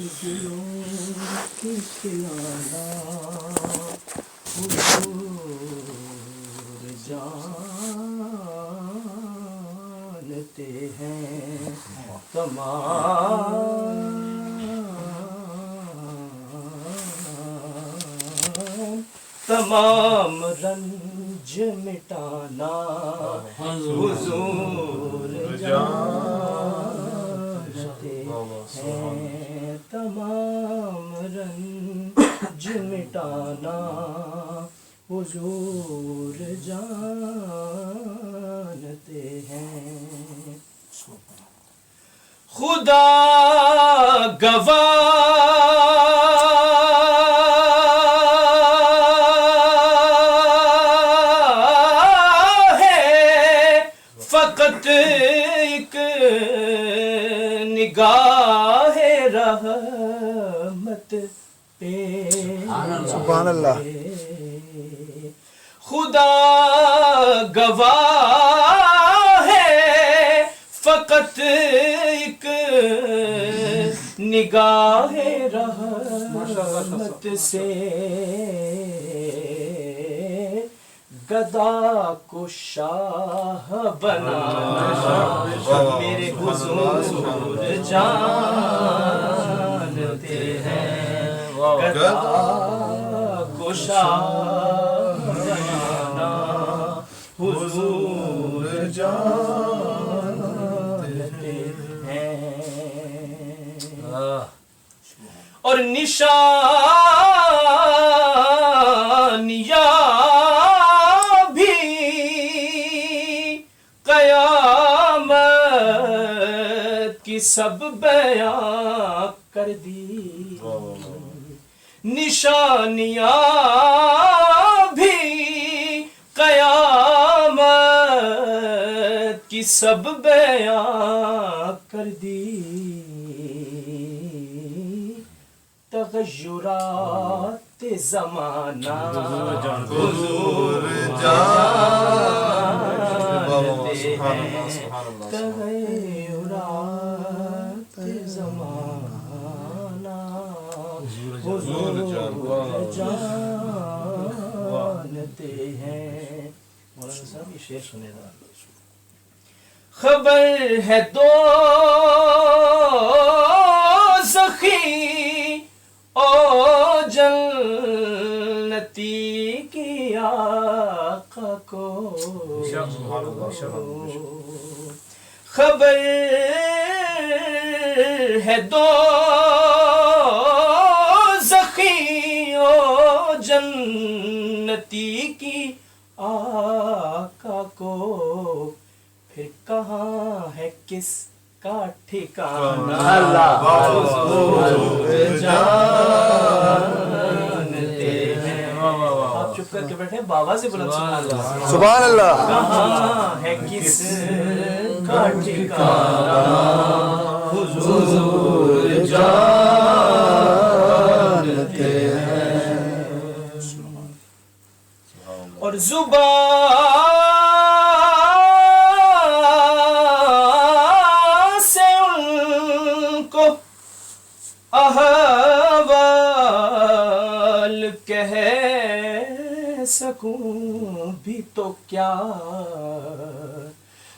دلوں کی کھلانا حضور جانتے ہیں تمام رنج مٹانا حضور جانتے ہیں تمام رنج مٹانا حضور جانتے ہیں خدا گواہ ہے فقط ایک نگاہ رحمت پہ سبحان اللہ خدا گواہ ہے فقط ایک نگاہ رحمت سے گدا کو شاہ بنا میرے حضور جانتے ہیں گدا کو شاہ بنانا حضور جانتے ہیں اور نشانیاں بھی قیامت کی سب بیان کر دی نشانیاں بھی قیامت کی سب بیان کر دی تغیرات زمانہ حضور جانتے ہیں تغیرات زمانہ حضور جانتے ہیں مولانا صاحب یہ شعر سنے گا خبر ہے دو زخی او جنتی کی آقا کو خبر ہے دو زخی او جنتی کی آقا کو پھر کہاں ہے کس کا ٹھکانہ حضور جانتے ہیں آپ چپ کر کے بیٹھے بابا سے بلند سبحان اللہ کہاں ہے کس کا ٹھکانہ حضور جانتے ہیں اور زبان احوال کہہ سکوں بھی تو کیا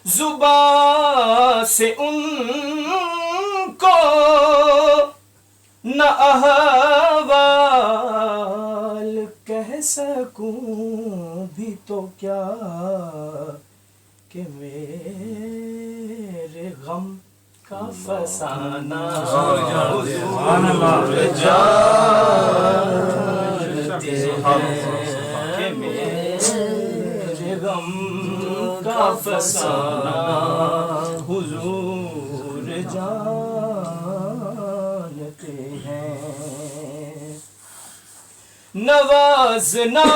زبان سے ان کو نہ احوال کہہ سکوں بھی تو کیا کہ میرے غم کا فسانہ حضور جانتے ہیں کہ میرے غم کا فسانہ حضور جانتے ہیں نوازنا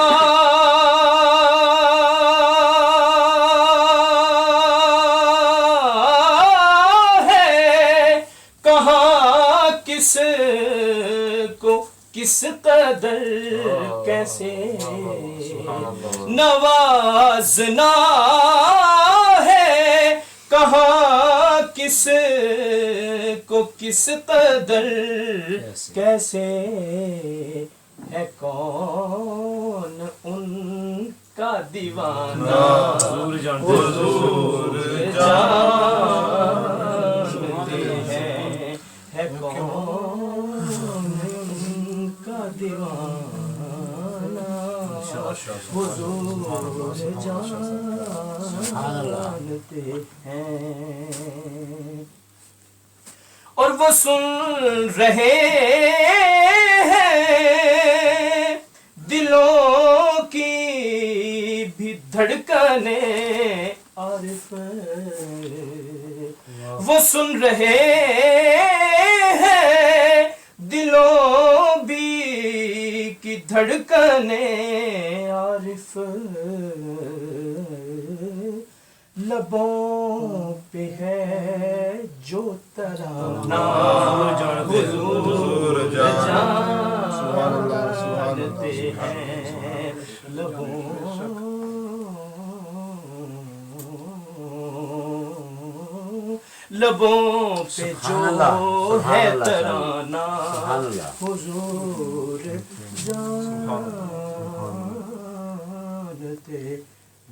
کس قدر کیسے نوازنا ہے کہاں کس قدر کیسے ہے کون ان کا دیوانہ حضور جانتے ہیں ہے کون ان کا دیوانہ حضور جانتے ہیں اور وہ سن رہے ہیں دلوں کی بھی دھڑکنیں عارف وہ سن رہے ہیں دلوں بھی کی دھڑکنیں عارف لبوں پہ ہے جو ترانہ حضور جانتے ہیں لبوں پہ جو ہے ترانہ حضور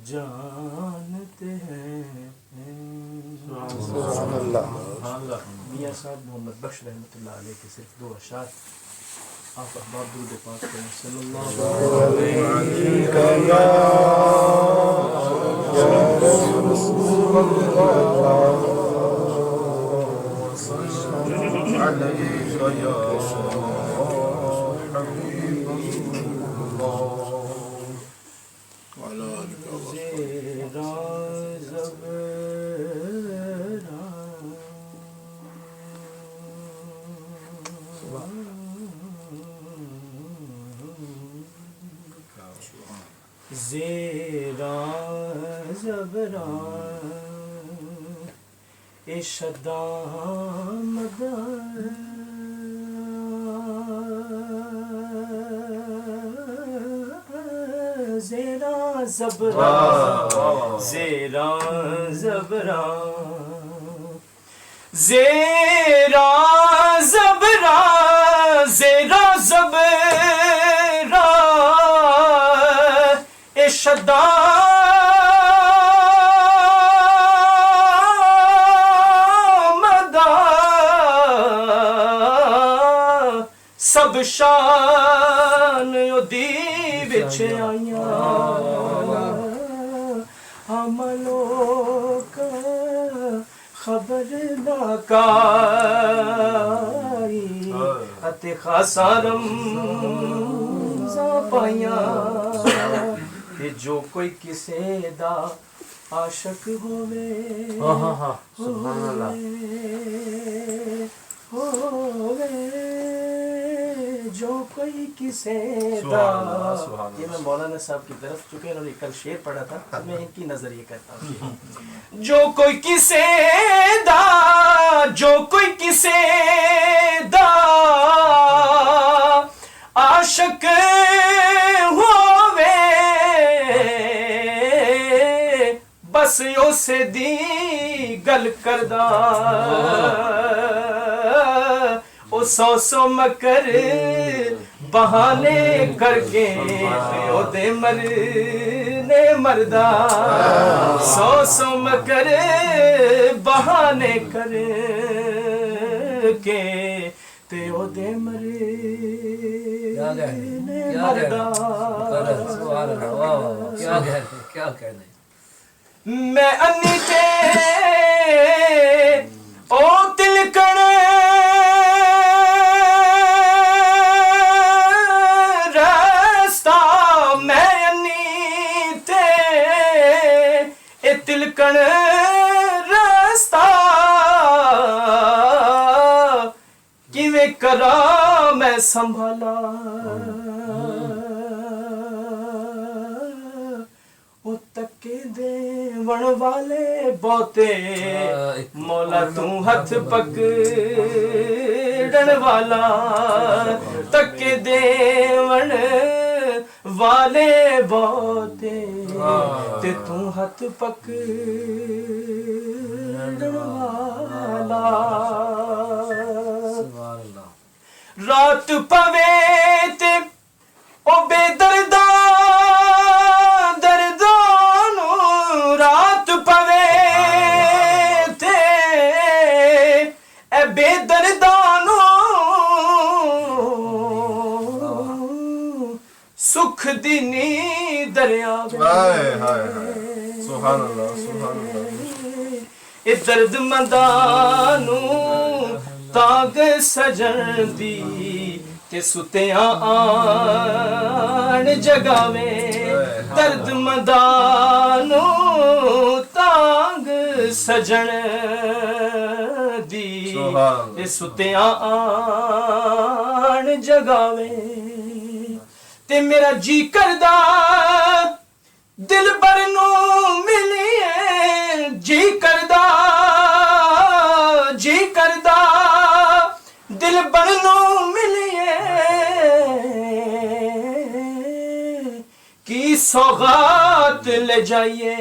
جانتے ہیں سبحان اللہ. میاں صاحب محمد بخش رحمۃ اللہ علیہ کے صرف 2 اشعار آپ احباب درود پاک کریں صلی اللہ علیہ زیراں زبراں اشداں مداں زیراں زبراں زیراں زبراں زیراں زبراں زیراں زبراں اشداں سب شان دی وچ آیاں عملوں کا خبر نہ کاری اتے خاصا رمزاں پائیاں کہ جو کوئی کسے دا عاشق ہووے جو کوئی کسے دا. یہ میں مولانا صاحب کی طرف چونکہ انہوں نے کل شعر پڑھا تھا تو میں ان کی نظر یہ کرتا ہوں جو کوئی کسے دا جو کوئی کسے دا عاشق ہووے بس اسے دی گل کردا او سو مکر بہانے کر کے او دے مرنے مردا سو مکر بہانے کر کے تے او دے مرنے مردا. کیا کہنے میں انی تے او تلکن رستا میں انی تے اے تلکن رستا کیویں کراں میں سنبھالا او تکے دیون والے بہتے مولا تو ہاتھ پکڑن والا تکے دیون والے بہتے تے تو ہاتھ پکڑن والا سبحان اللہ رات پوے تے او بے درداں دردانو رات پوے تے اے بے دردانو سکھ دی نیند دریا ہائے ہائے سبحان اللہ سبحان اللہ اے درد مندانو تاگ سجن دی تے ستیاں آن جگاوے درد مندانو تاگ سجن دی تے ستیاں آن جگاوے تے میرا جی کردہ دل بر نو ملیے جی کردہ دل بر نو ملیے کی سوغات لے جائیے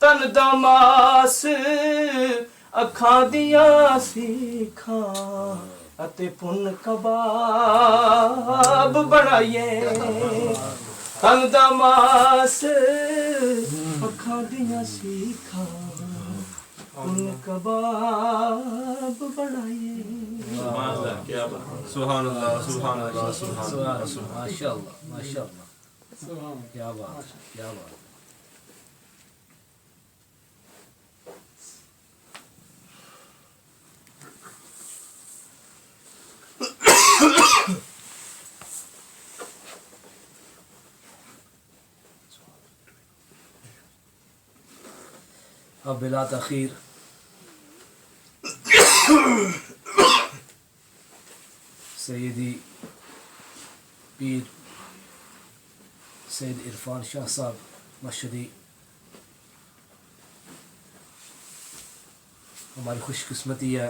تن دماس اکھاں دیاں سیکھاں اتے پن کباب بنائیے تن دماس اکھاں دیاں سیکھاں پن کباب بنائیے سبحان اللہ سبحان اللہ سبحان اللہ ماشاء اللہ ماشاء اللہ کیا بات کیا بات اب بلا تاخیر سیدی پیر سید عرفان شاہ صاحب مشہدی ہماری خوش قسمتی ہے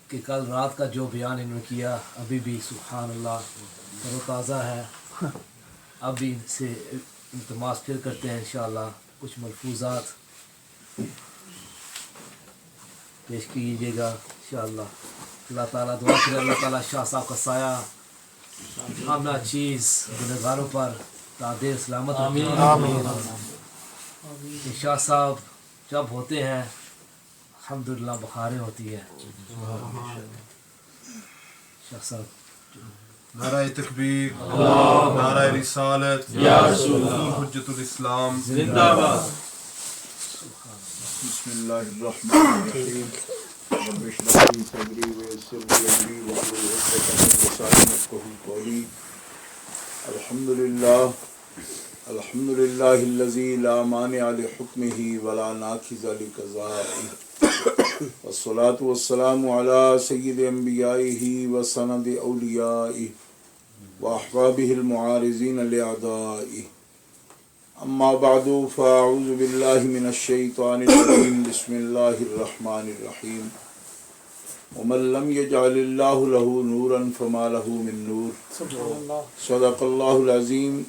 کہ کل رات کا جو بیان انہوں نے کیا ابھی بھی سبحان اللہ تر و تازہ ہے اب بھی ان سے التماس پھر کرتے ہیں انشاءاللہ کچھ ملفوظات پیش کیجیے گا انشاءاللہ اللہ تعالیٰ دعا کرے اللہ تعالیٰ شاہ صاحب کا سایہ ہم چیز گنہگاروں پر تعدیر سلامت رکھے کہ شاہ صاحب جب ہوتے ہیں الحمدللہ بخاریں ہوتی ہے شاہ صاحب نعرہ تکبیر نعرہ رسالت حجت الاسلام زندہ باد بسم اللہ الرحمن الرحیم رب اشرح لي صدري ويسر لي امري واحلل عقدة من لساني يفقهوا قولي الحمد لله الذي لا مانع لحكمه ولا ناقض لقضائه والصلاة والسلام على سيد انبيائه وسند اوليائه واحبابه المعارضين لاعدائه اما بعد فاعوذ بالله من الشيطان الرجيم بسم الله الرحمن الرحيم ومن لم يجعل الله له نورا فما له من نور صدق الله العظيم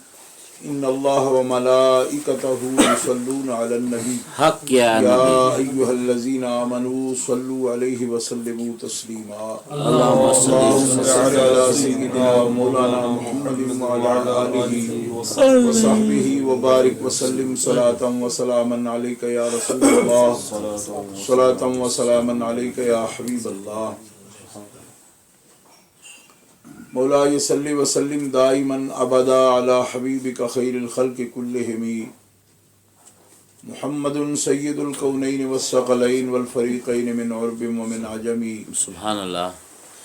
ان الله وملائكته يصلون على النبي حق يا ايها الذين امنوا صلوا عليه وسلموا تسليما اللهم اللهم صل على سيدنا مولانا محمد وعلى اله وصحبه وبارك وسلم صلاة وسلاما عليك يا رسول الله صلاة وسلاما عليك يا حبيب الله مولاي صل وسلم دائما ابدا على حبيبك خير الخلق كلهم محمد سيد الكونين والثقلين والفريقين من عرب ومن عجم سبحان اللہ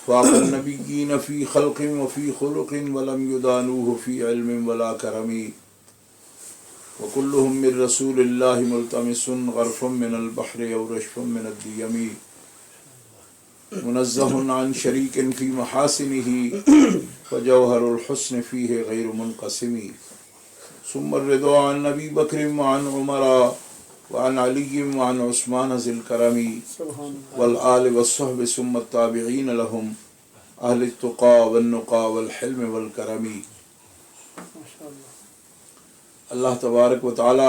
فاق النبيين في خلق وفي خلق ولم يدانوه في علم ولا كرم وكلهم من رسول الله ملتمس غرف من البحر أو رشف من الديم منزه عن شريك في محاسنه فجوهر الحسن فيه غير منقسم ثم الرضا عن نبي بكر وعن عمر وعن علي وعن عثمان ذي الكرم والآل والصحب ثم التابعين لهم أهل التقى والنقى والحلم والكرم اللہ تبارک و تعالی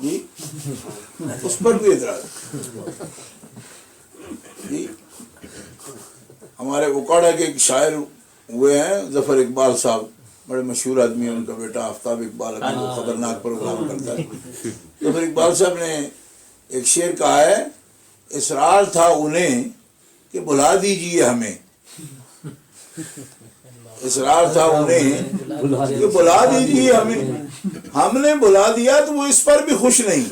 جی اس پر بھی اعتراض جی. ہمارے اکاڑا کے ایک شاعر ہوئے ہیں ظفر اقبال صاحب, بڑے مشہور آدمی ہیں, ان کا بیٹا آفتاب اقبال ابھی وہ خطرناک پروگرام کرتا ہے. ظفر اقبال صاحب نے ایک شعر کہا ہے, اصرار تھا انہیں کہ بلا دیجیے ہمیں, اصرار تھا انہیں کہ بلا دیجیے ہمیں, ہم نے بلا دیا تو وہ اس پر بھی خوش نہیں.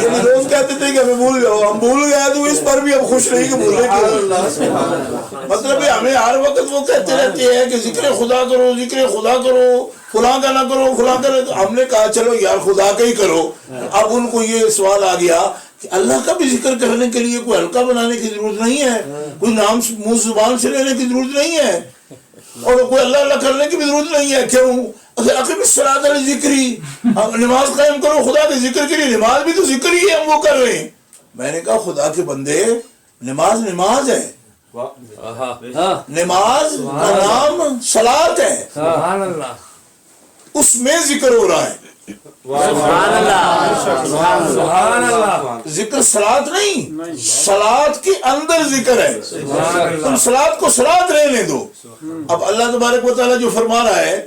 یعنی روز کہتے تھے کہ ہمیں بھول جاؤ, ہم بھول گئے تو اس پر بھی ہم خوش نہیں کہ بھولے کیوں. مطلب ہے ہمیں ہر وقت وہ کہتے رہتے ہیں کہ ذکر خدا کرو, ذکر خدا کرو, فلاں کا نہ کرو, فلاں کا. ہم نے کہا چلو یار خدا کا ہی کرو. اب ان کو یہ سوال آ گیا کہ اللہ کا بھی ذکر کرنے کے لیے کوئی ہلکا بنانے کی ضرورت نہیں ہے, کوئی نام منہ زبان سے لینے کی ضرورت نہیں ہے, اور کوئی اللہ اللہ کرنے کی بھی ضرورت نہیں ہے. کیوں؟ اقیم الصلاۃ ذکری, نماز قائم کرو خدا کے ذکر کے لیے. نماز بھی تو ذکر ہی ہے, ہم وہ کر رہے ہیں. میں نے کہا خدا کے بندے, نماز نماز ہے, نماز کا نام صلاۃ ہے, اس میں ذکر ہو رہا ہے. ذکر صلاۃ نہیں, صلاۃ کے اندر ذکر ہے. تم صلاۃ کو صلاۃ رہنے دو. اب اللہ تبارک و تعالیٰ جو فرما رہا ہے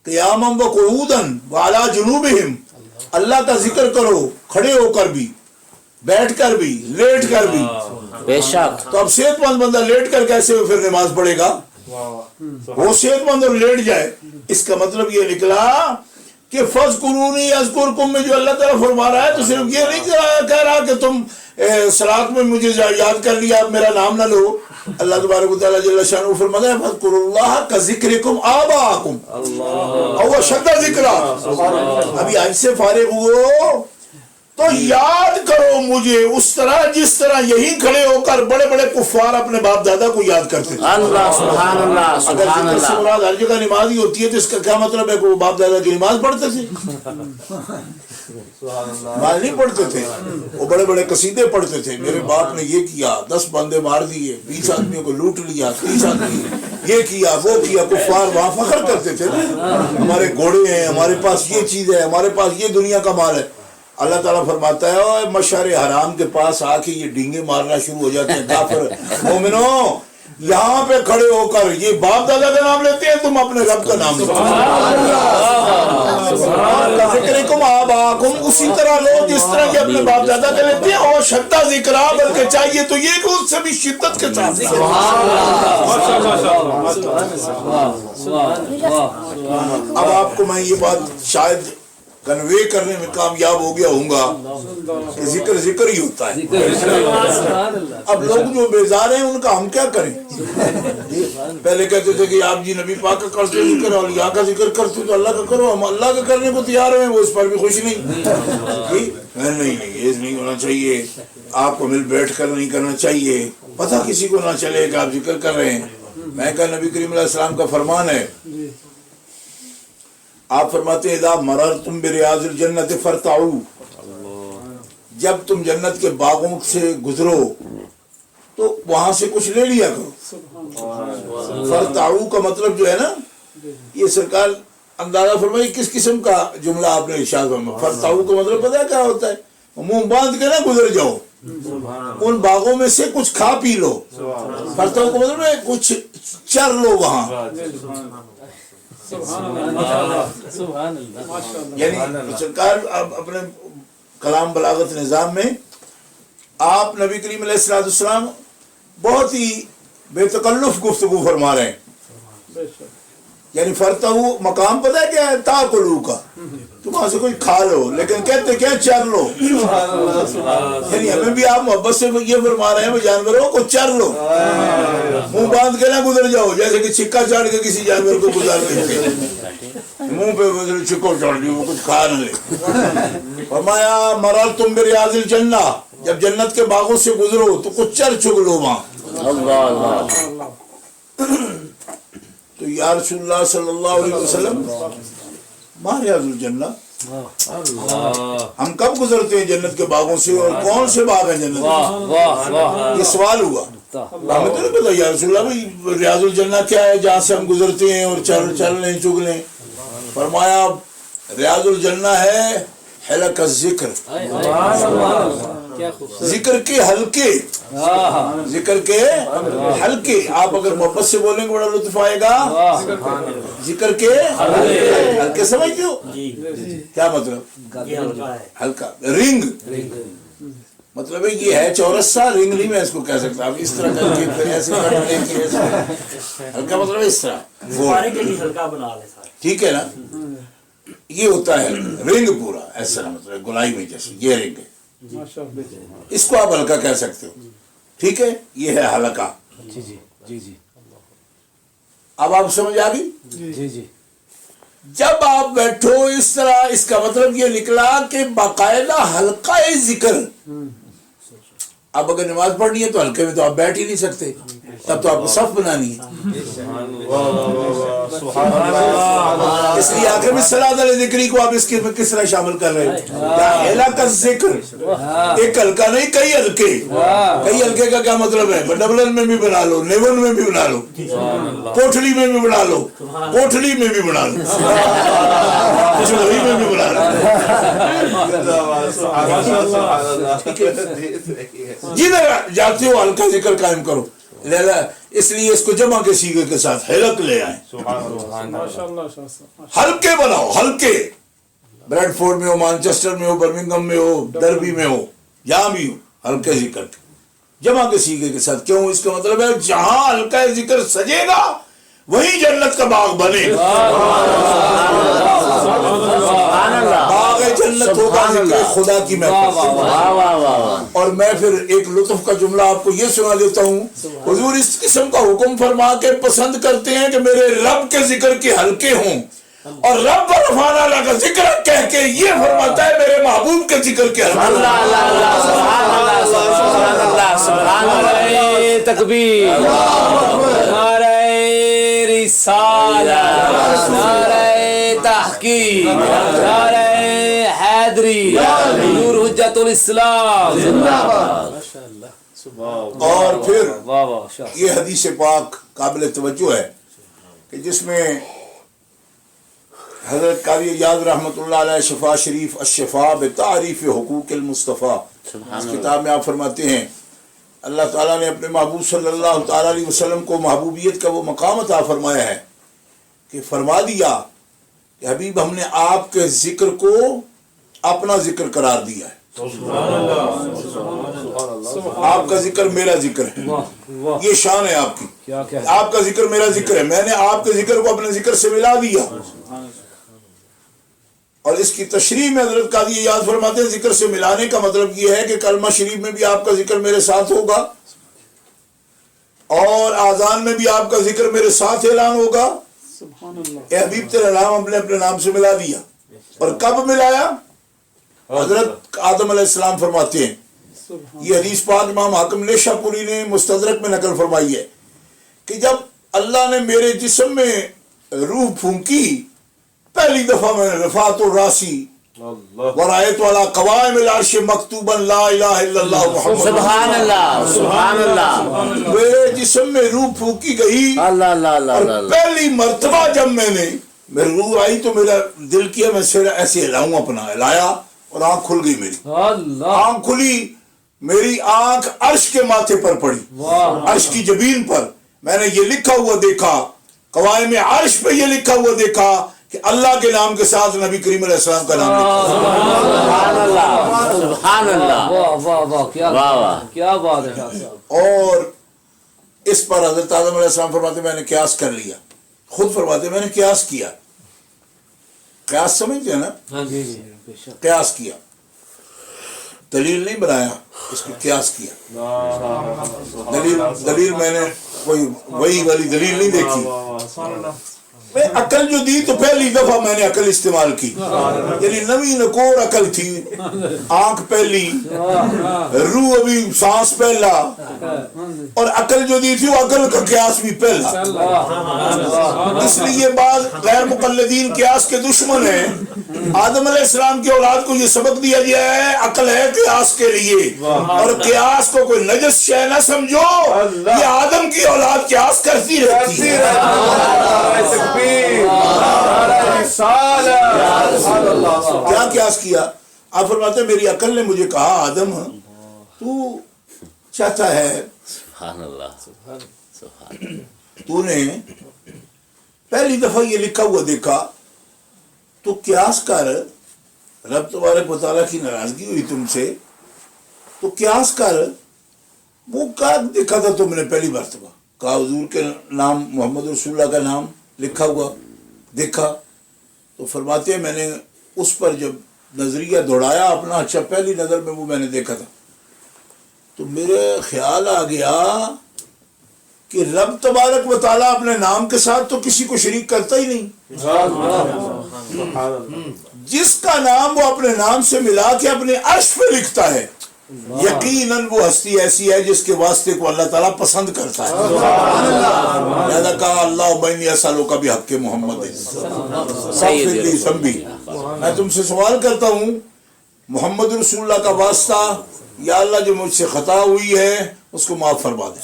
قیاما وقعودا وعلی جنوبہم, اللہ کا ذکر کرو کھڑے ہو کر بھی, بیٹھ کر بھی, لیٹ کر بھی. بے شک. تو اب صحت مند بندہ لیٹ کر کیسے پھر نماز پڑھے گا؟ وہ صحت مند اور لیٹ جائے. اس کا مطلب یہ نکلا کہ فَاذْكُرُونِي أَذْكُرْكُم میں جو اللہ تعالیٰ فرما رہا ہے تو صرف یہ نہیں کہہ رہا کہ تم صلاۃ میں مجھے یاد کر لیا اب میرا نام نہ لو. اللہ تبارک و تعالیٰ جل شانہ فرماتا ہے فَاذْكُرُوا اللَّهَ كَذِكْرِكُمْ آبَاءَكُمْ اور وَأَشَدَّ ذِكْرًا. ابھی آج سے فارغ ہوئے تو یاد کرو مجھے اس طرح جس طرح یہی کھڑے ہو کر بڑے بڑے کفار اپنے باپ دادا کو یاد کرتے تھے. اللہ سبحان اللہ اگر سبحان ذکر سے اللہ. مراد ہر جگہ نماز ہی ہوتی ہے تو اس کا کیا مطلب ہے کہ وہ باپ دادا کی نماز پڑھتے تھے؟ نماز نہیں پڑھتے تھے, وہ بڑے بڑے قصیدے پڑھتے تھے. میرے باپ نے یہ کیا, 10 بندے مار دیے, 20 آدمیوں کو لوٹ لیا, 30 آدمی یہ کیا وہ کیا. کفار وہاں فخر کرتے تھے ہمارے گھوڑے ہیں, ہمارے پاس یہ چیز ہے, ہمارے پاس یہ دنیا کا مال ہے. اللہ تعالیٰ فرماتا ہے مشعر حرام کے پاس آ کے یہ ڈینگے مارنا شروع ہو جاتے ہیں کافر. مومنوں یہاں پہ کھڑے ہو کر یہ باپ دادا کا نام لیتے ہیں, تم اپنے رب کا نام لیتے ذکرکم آباءکم, اسی طرح لو جس طرح یہ اپنے باپ دادا کا لیتے ہیں. اور شدہ ذکر بلکہ چاہیے تو یہ کہ اس سے بھی شدت کے ساتھ. اب آپ کو میں یہ بات شاید کنوے کرنے میں کامیاب ہو گیا ہوں گا کہ ذکر ذکر ہی ہوتا ہے. اب لوگ جو بیزار ہیں ان کا ہم کیا کریں؟ پہلے کہتے تھے کہ آپ جی نبی پاک کا کرتے ذکر, اولیاء کا ذکر کرتے تو اللہ کا کرو. ہم اللہ کا کرنے کو تیار ہیں, وہ اس پر بھی خوش نہیں. نہیں یہ نہیں ہونا چاہیے, آپ کو مل بیٹھ کر نہیں کرنا چاہیے, پتہ کسی کو نہ چلے کہ آپ ذکر کر رہے ہیں. میں کہا نبی کریم علیہ السلام کا فرمان ہے, آپ فرماتے ہیں اذا مررتم بریاض الجنت فرتعوا, جب تم جنت کے باغوں سے گزرو تو وہاں سے کچھ لے لیا کرو. فرتعوا کا مطلب جو ہے نا, یہ سرکار اندازہ فرمائیے کس قسم کا جملہ آپ نے ارشاد فرمایا. فرتعوا کا مطلب پتہ ہے کیا ہوتا ہے؟ منہ باندھ کے نہ گزر جاؤ, ان باغوں میں سے کچھ کھا پی لو. فرتعوا کا مطلب ہے کچھ چر لو وہاں. یعنی سرکار اپنے کلام بلاغت نظام میں آپ نبی کریم علیہ السلام بہت ہی بے تکلف گفتگو فرما رہے ہیں. یعنی فرتعو مقام پتہ ہے کیا ہے؟ تاکلو کا, تم وہاں سے کوئی کھا لو, لیکن کہتے کیا چر لو. یعنی ہمیں بھی آپ محبت سے یہ فرما رہے ہیں وہ جانوروں کو چر لو, منہ باندھ کے نہ گزر جاؤ جیسے کہ چھکا چاڑ کے کسی جانور کو گزار دیتے ہیں, منہ پہ چھکو چڑھ لی وہ کچھ کھا نہ لے. فرمایا مررتم بریاض الجنہ, جب جنت کے باغوں سے گزرو تو کچھ چر چگ لو وہاں. تو یا رسول اللہ صلی اللہ علیہ وسلم ما ریاض الجنہ, ہم کب گزرتے ہیں جنت کے باغوں سے اور کون سے باغ ہیں جنت کے؟ یہ سوال ہوا. ہمیں تو نہیں پتا یا رسول اللہ بھائی ریاض الجنہ کیا ہے جہاں سے ہم گزرتے ہیں اور چل لیں چگ لیں. فرمایا ریاض الجنہ ہے حلق الذکر، کیا خوبصورت. ذکر کے حلقے، ذکر کے حلقے. آپ اگر محبت سے بولیں گے بڑا لطف آئے گا. ذکر کے حلقے سمجھتے ہو کیا مطلب؟ حلقہ رنگ، مطلب ہے یہ ہے چورس سا رنگ نہیں میں اس کو کہہ سکتا. اب اس طرح کر کے پھر ایسے ہلکا مطلب اس طرح ٹھیک ہے نا. یہ ہوتا ہے رنگ پورا ایسا مطلب گلائی میں جیسے یہ رنگ ہے، اس کو آپ ہلکا کہہ سکتے ہو. ٹھیک ہے یہ ہے ہلکا. جی جی جی جی اب آپ سمجھ آ گئی. جی جی. جب آپ بیٹھو اس طرح اس کا مطلب یہ نکلا کہ باقاعدہ حلقہ ذکر. اب اگر نماز پڑھنی ہے تو ہلکے میں تو آپ بیٹھ ہی نہیں سکتے، تب تو آپ کو صف بنانی ہے. اس لیے آخر میں صلاۃ علی ذکری کو آپ اس کے کس طرح شامل کر رہے ہیں؟ حلقہ ذکر، ایک ہلکا نہیں کئی ہلکے. کئی ہلکے کا کیا مطلب ہے؟ ڈبلن میں بھی بنا لو، نیون میں بھی بنا لو، کوٹھلی میں بھی بنا لو، کوٹھلی میں بھی بنا لو، کوٹھلی میں بھی بنا لو. جدھر جاتے ہو ہلکا ذکر قائم کرو. اس لیے اس کو جمع کے صیغے کے ساتھ حلق لے آئیں. ہلکے بناؤ، ہلکے. بریڈ فورڈ میں ہو، مانچسٹر میں ہو، برمنگم میں ہو، ڈربی میں ہو، جہاں بھی ہو ہلکے ذکر جمع کے صیغے کے ساتھ. کیوں؟ اس کا مطلب ہے جہاں ہلکا ذکر سجے گا وہی جنت کا باغ بنے گا. باغ جنت ہوگا ذکر خدا کی محفل. اور میں پھر ایک لطف کا جملہ آپ کو یہ سنا دیتا ہوں. حضور اس قسم کا حکم فرما کے پسند کرتے ہیں کہ میرے رب کے ذکر کے حلقے ہوں، اور رب رفعنا اللہ کا ذکر کہہ کے یہ فرماتا ہے میرے محبوب کے ذکر کے حلقے. تکبیر، نعرہ رسالت، نعرہ تحقیق، نعرہ حیدری، نور حجت الاسلام. اور پھر یہ حدیث پاک قابل توجہ ہے کہ جس میں حضرت قاضی ایاز رحمۃ اللہ علیہ شفا شریف الشفا بتعریف حقوق المصطفیٰ اس کتاب میں آپ فرماتے ہیں اللہ تعالیٰ نے اپنے محبوب صلی اللہ تعالیٰ علیہ وسلم کو محبوبیت کا وہ مقام عطا فرمایا ہے کہ فرما دیا کہ حبیب ہم نے آپ کے ذکر کو اپنا ذکر قرار دیا ہے. آپ کا ذکر میرا ذکر ہے، یہ شان ہے آپ کی. آپ کا ذکر میرا ذکر ہے، میں نے آپ کے ذکر کو اپنے ذکر سے ملا دیا. اور اس کی تشریح میں حضرت قاضی ایاز فرماتے ہیں ذکر سے ملانے کا مطلب یہ ہے کہ کلمہ شریف میں بھی آپ کا ذکر میرے ساتھ ہوگا، اور آذان میں بھی آپ کا ذکر میرے ساتھ اعلان ہوگا. اے حبیب تیرا نام ہم نے اپنے نام سے ملا دیا. اور کب ملایا؟ حضرت آدم علیہ السلام فرماتے ہیں، یہ حدیث پاک امام حاکم نیشا پوری نے مستدرک میں نقل فرمائی ہے کہ جب اللہ نے میرے جسم میں روح پھونکی پہلی دفعہ میں نے رفعت الراسی ورائت والا قوائم العرش مکتوبا لا الہ الا اللہ محمد سبحان اللہ سبحان اللہ. میرے جسم میں روح پھونکی گئی. اللہ اللہ اللہ اور اللہ. پہلی مرتبہ جب میں نے میری روح آئی تو میرا دل کیا میں سر ایسے ہلاؤں اپنا، ہلایا اور آنکھ کھل گئی. میری آنکھ کھلی، میری آنکھ عرش کے ماتھے پر پڑی، عرش کی جبین پر. میں نے یہ لکھا ہوا دیکھا، قوائم عرش پہ یہ لکھا ہوا دیکھا کہ اللہ کے نام کے ساتھ نبی کریم علیہ السلام کا نام لکھا. سبحان اللہ سبحان اللہ. واہ واہ واہ، کیا کیا بات ہے. اور اس پر حضرت آدم علیہ السلام فرماتے میں نے قیاس کر لیا. خود فرماتے میں نے قیاس کیا. قیاس سمجھتے ہیں نا؟ جی جی بے شک. قیاس کیا، دلیل نہیں بنایا، اس کو قیاس کیا. دلیل میں نے کوئی وہی والی دلیل نہیں دیکھی. میں عقل جو دی تو پہلی دفعہ میں نے عقل استعمال کی، یعنی نوی نکور عقل تھی. آنکھ پہلی، روح ابھی سانس پہلا، اور عقل جو دی تھی وہ عقل کا قیاس بھی پہلا. اس لیے بعض غیر مقلدین قیاس کے دشمن ہیں. آدم علیہ السلام کی اولاد کو یہ سبق دیا گیا ہے عقل ہے قیاس کے لیے، اور قیاس کو کوئی نجس شے نہ سمجھو. یہ آدم کی اولاد قیاس کرتی رہتی ہے. تکبیر، نعرہ رسالت۔ کیا قیاس کیا؟ آپ فرماتے ہیں میری عقل نے مجھے کہا آدم تو چاہتا ہے سبحان اللہ، سبحان تو نے پہلی دفعہ یہ لکھا ہوا دیکھا تو قیاس کر، رب تبارک و تعالیٰ کی ناراضگی ہوئی تم سے تو قیاس کر، وہ کیا دیکھا تھا تم نے پہلی مرتبہ؟ کہا حضور کے نام محمد رسول اللہ کا نام لکھا ہوا دیکھا، تو فرماتے ہیں میں نے اس پر جب نظریہ دوڑایا اپنا، اچھا پہلی نظر میں وہ میں نے دیکھا تھا، تو میرے خیال آ گیا کہ رب تبارک و تعالیٰ اپنے نام کے ساتھ تو کسی کو شریک کرتا ہی نہیں، جس کا نام وہ اپنے نام سے ملا کے اپنے عرش پہ لکھتا ہے، یقیناً وہ ہستی ایسی ہے جس کے واسطے کو اللہ تعالیٰ پسند کرتا ہے۔ لہذا کہا اللہ بینی اسالو کا بھی حق محمد ہے سمبھی، میں تم سے سوال کرتا ہوں محمد رسول اللہ کا واسطہ، یا اللہ جو مجھ سے خطا ہوئی ہے اس کو معاف فرما دے۔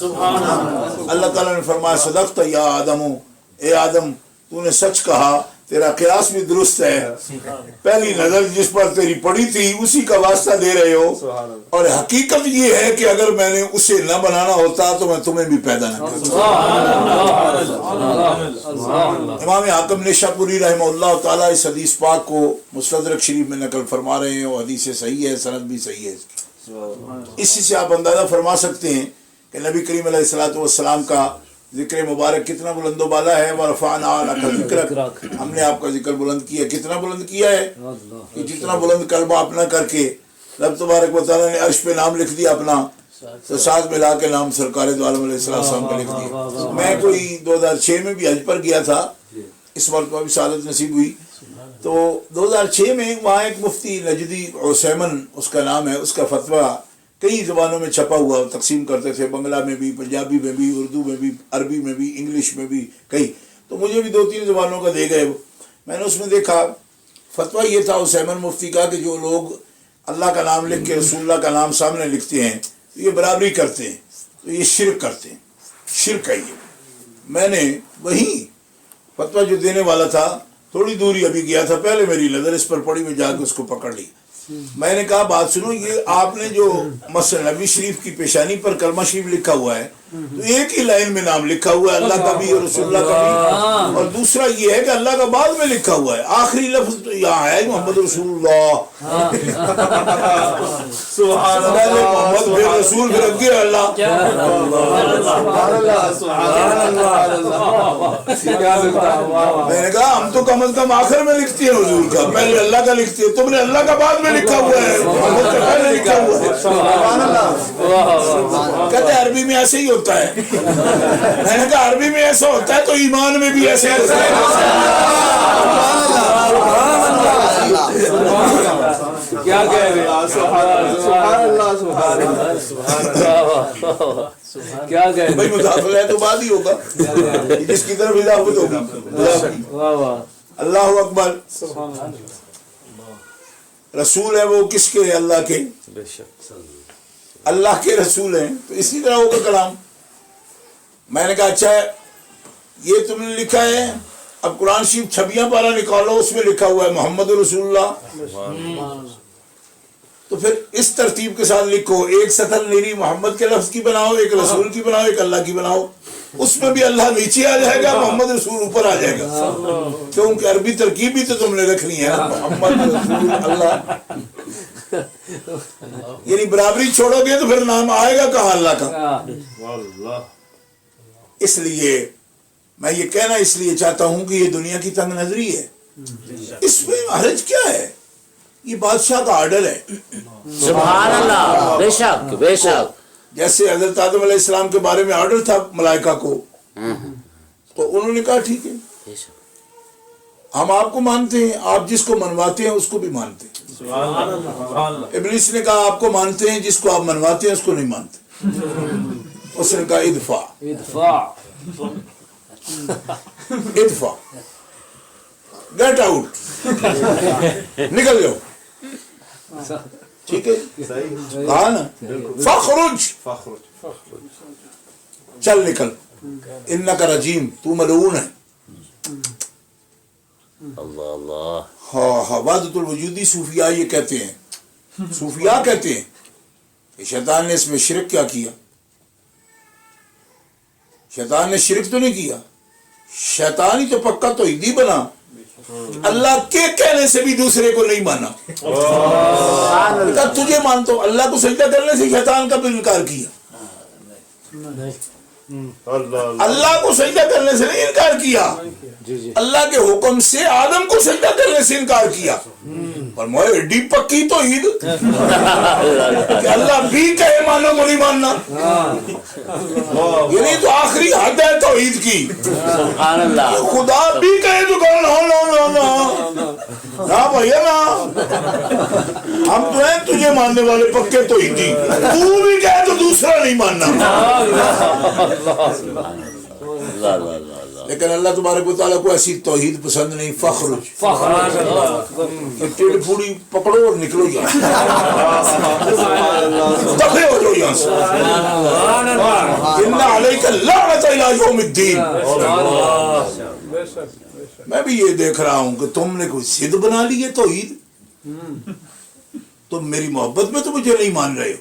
اللہ تعالیٰ نے فرمایا صدقت یا آدم، اے آدم تو نے سچ کہا، تیرا قیاس بھی درست ہے، پہلی نظر جس پر تیری پڑی تھی اسی کا واسطہ دے رہے ہو، اور حقیقت یہ ہے کہ اگر میں نے اسے نہ بنانا ہوتا تو میں تمہیں بھی پیدا نہ کرتا۔ امام حاکم نشاپوری رحمہ اللہ تعالیٰ اس حدیث پاک کو مستدرک شریف میں نقل فرما رہے ہیں، اور حدیث صحیح ہے، سند بھی صحیح ہے۔ اسی سے آپ اندازہ فرما سکتے ہیں کہ نبی کریم علیہ الصلوۃ والسلام کا ذکر مبارک کتنا بلند و بالا ہے، وَرَفَعْنَا لَكَ ذِكْرَكَ، ہم نے آپ کا ذکر بلند کیا، کتنا بلند کیا ہے کہ جتنا بلند کلمہ اپنا کر کے رب تبارک و تعالیٰ نے عرش پہ نام لکھ دیا اپنا، تو ساتھ ملا کے نام سرکار دو عالم علیہ السلام کا لکھ دیا۔ میں کوئی 2006 میں بھی حج پر گیا تھا، اس مرتبہ بھی سعادت نصیب ہوئی، تو 2006 میں وہاں ایک مفتی نجدی عثیمن اس کا نام ہے، اس کا فتویٰ کئی زبانوں میں چھپا ہوا تقسیم کرتے تھے، بنگلہ میں بھی، پنجابی میں بھی، اردو میں بھی، عربی میں بھی، انگلش میں بھی کئی، تو مجھے بھی 2-3 زبانوں کا دے گئے۔ میں نے اس میں دیکھا فتویٰ یہ تھا عثیمن مفتی کا کہ جو لوگ اللہ کا نام لکھ کے رسول اللہ کا نام سامنے لکھتے ہیں تو یہ برابری کرتے ہیں، تو یہ شرک کرتے ہیں، شرک ہے یہ۔ میں نے وہی فتویٰ جو دینے والا تھا تھوڑی دوری ابھی گیا تھا، پہلے میری نظر اس پر پڑی، میں جا کے اس کو پکڑ لی۔ میں نے کہا بات سنو، یہ آپ نے جو مثلا نبی شریف کی پیشانی پر کلمہ شریف لکھا ہوا ہے تو ایک ہی لائن میں نام لکھا ہوا ہے اللہ کا بھی اور رسول اللہ کا بھی، اور دوسرا یہ ہے کہ اللہ کا بعد میں لکھا ہوا ہے، آخری لفظ تو یہاں ہے محمد رسول اللہ، پہلے محمد پھر رسول پھر اگے اللہ۔ میں نے کہا ہم تو کم از کم آخر میں لکھتی ہیں حضور کا، پہلے اللہ کا لکھتی ہے، تم نے اللہ کا بعد میں لکھا ہوا ہے، محمد کا پہلے لکھا ہوا ہے۔ کہتے ہیں عربی میں ایسے ہی ہوتا ہے، میں نے کہا عربی میں ایسا ہوتا ہے تو ایمان میں بھی ایسے ہوتا ہے۔ کیا کہہ رہے ہیں؟ کیا کہہ رہے بھائی مدافع ہے تو بعد ہی ہوگا، جس کی طرف اضافت ہوگی۔ اللہ اکبر۔ رسول ہے وہ کس کے؟ اللہ کے، اللہ کے رسول ہیں، تو اسی طرح ہوگا کلام۔ میں نے کہا اچھا یہ تم نے لکھا ہے، اب قرآن شریف 26 پارہ نکالو، اس میں لکھا ہوا ہے محمد رسول اللہ، تو پھر اس ترتیب کے ساتھ لکھو، ایک سطر نیری محمد کے لفظ کی بناؤ، ایک رسول کی بناؤ، ایک اللہ کی بناؤ، اس میں بھی اللہ نیچے آ جائے گا، محمد رسول اوپر آ جائے گا، کیونکہ عربی ترکیب بھی تو تم نے رکھنی ہے، محمد رسول اللہ، یعنی برابری چھوڑو گے تو پھر نام آئے گا کہاں اللہ کا۔ اس لیے میں یہ کہنا اس لیے چاہتا ہوں کہ یہ دنیا کی تنگ نظری ہے، اس میں حرج کیا ہے؟ یہ بادشاہ کا آرڈر ہے۔ سبحان اللہ، بے شک بے شک۔ جیسے حضرت آدم علیہ السلام کے بارے میں آرڈر تھا ملائکہ کو، تو انہوں نے کہا ٹھیک ہے ہم آپ کو مانتے ہیں، آپ جس کو منواتے ہیں اس کو بھی مانتے ہیں۔ ابلیس نے کہا آپ کو مانتے ہیں، جس کو آپ منواتے ہیں اس کو نہیں مانتے۔ اس نے کہا ادفع گیٹ آؤٹ، نکل جاؤ، ٹھیک ہے کہا نا، فخرج، چل نکل، انک رجیم، تو ملعون ہے۔ اللہ اللہ ہاں وحدت الوجودی صوفیاء یہ کہتے ہیں، صوفیاء کہتے ہیں کہ شیطان نے اس میں شرک کیا کیا؟ شیطان نے شرک تو نہیں کیا، شیطان ہی تو پکا توحیدی بنا، اللہ کے کہنے سے بھی دوسرے کو نہیں مانا۔ کہا تجھے مانتا ہوں، اللہ کو سجدہ کرنے سے شیطان کا بھی انکار کیا، اللہ کو سجدہ کرنے سے نہیں انکار کیا، اللہ کے حکم سے آدم کو سجدہ کرنے سے انکار کیا۔ پر موئے ایڈی پکی توحید کہ اللہ بھی کہے مانو کو نہیں ماننا، یعنی تو آخری حد ہے توحید کی۔ سبحان اللہ خدا بھی کہے تو کہو نا بھیا نا، ہم تو ہیں تجھے ماننے والے پکے توحیدی، تو بھی کہے تو دوسرا نہیں ماننا۔ اللہ اللہ اللہ لیکن اللہ تبارک و تعالیٰ کو ایسی توحید پسند نہیں، فخر کہ ٹیڑھ پھوڑی پکڑو اور نکلو یہاں، دفع ہو جاؤ یہاں سے۔ ان علیک اللعنۃ الی یوم الدین۔ میں بھی یہ دیکھ رہا ہوں کہ تم نے کوئی ضد بنا لی ہے توحید، تم میری محبت میں تو مجھے نہیں مان رہے ہو،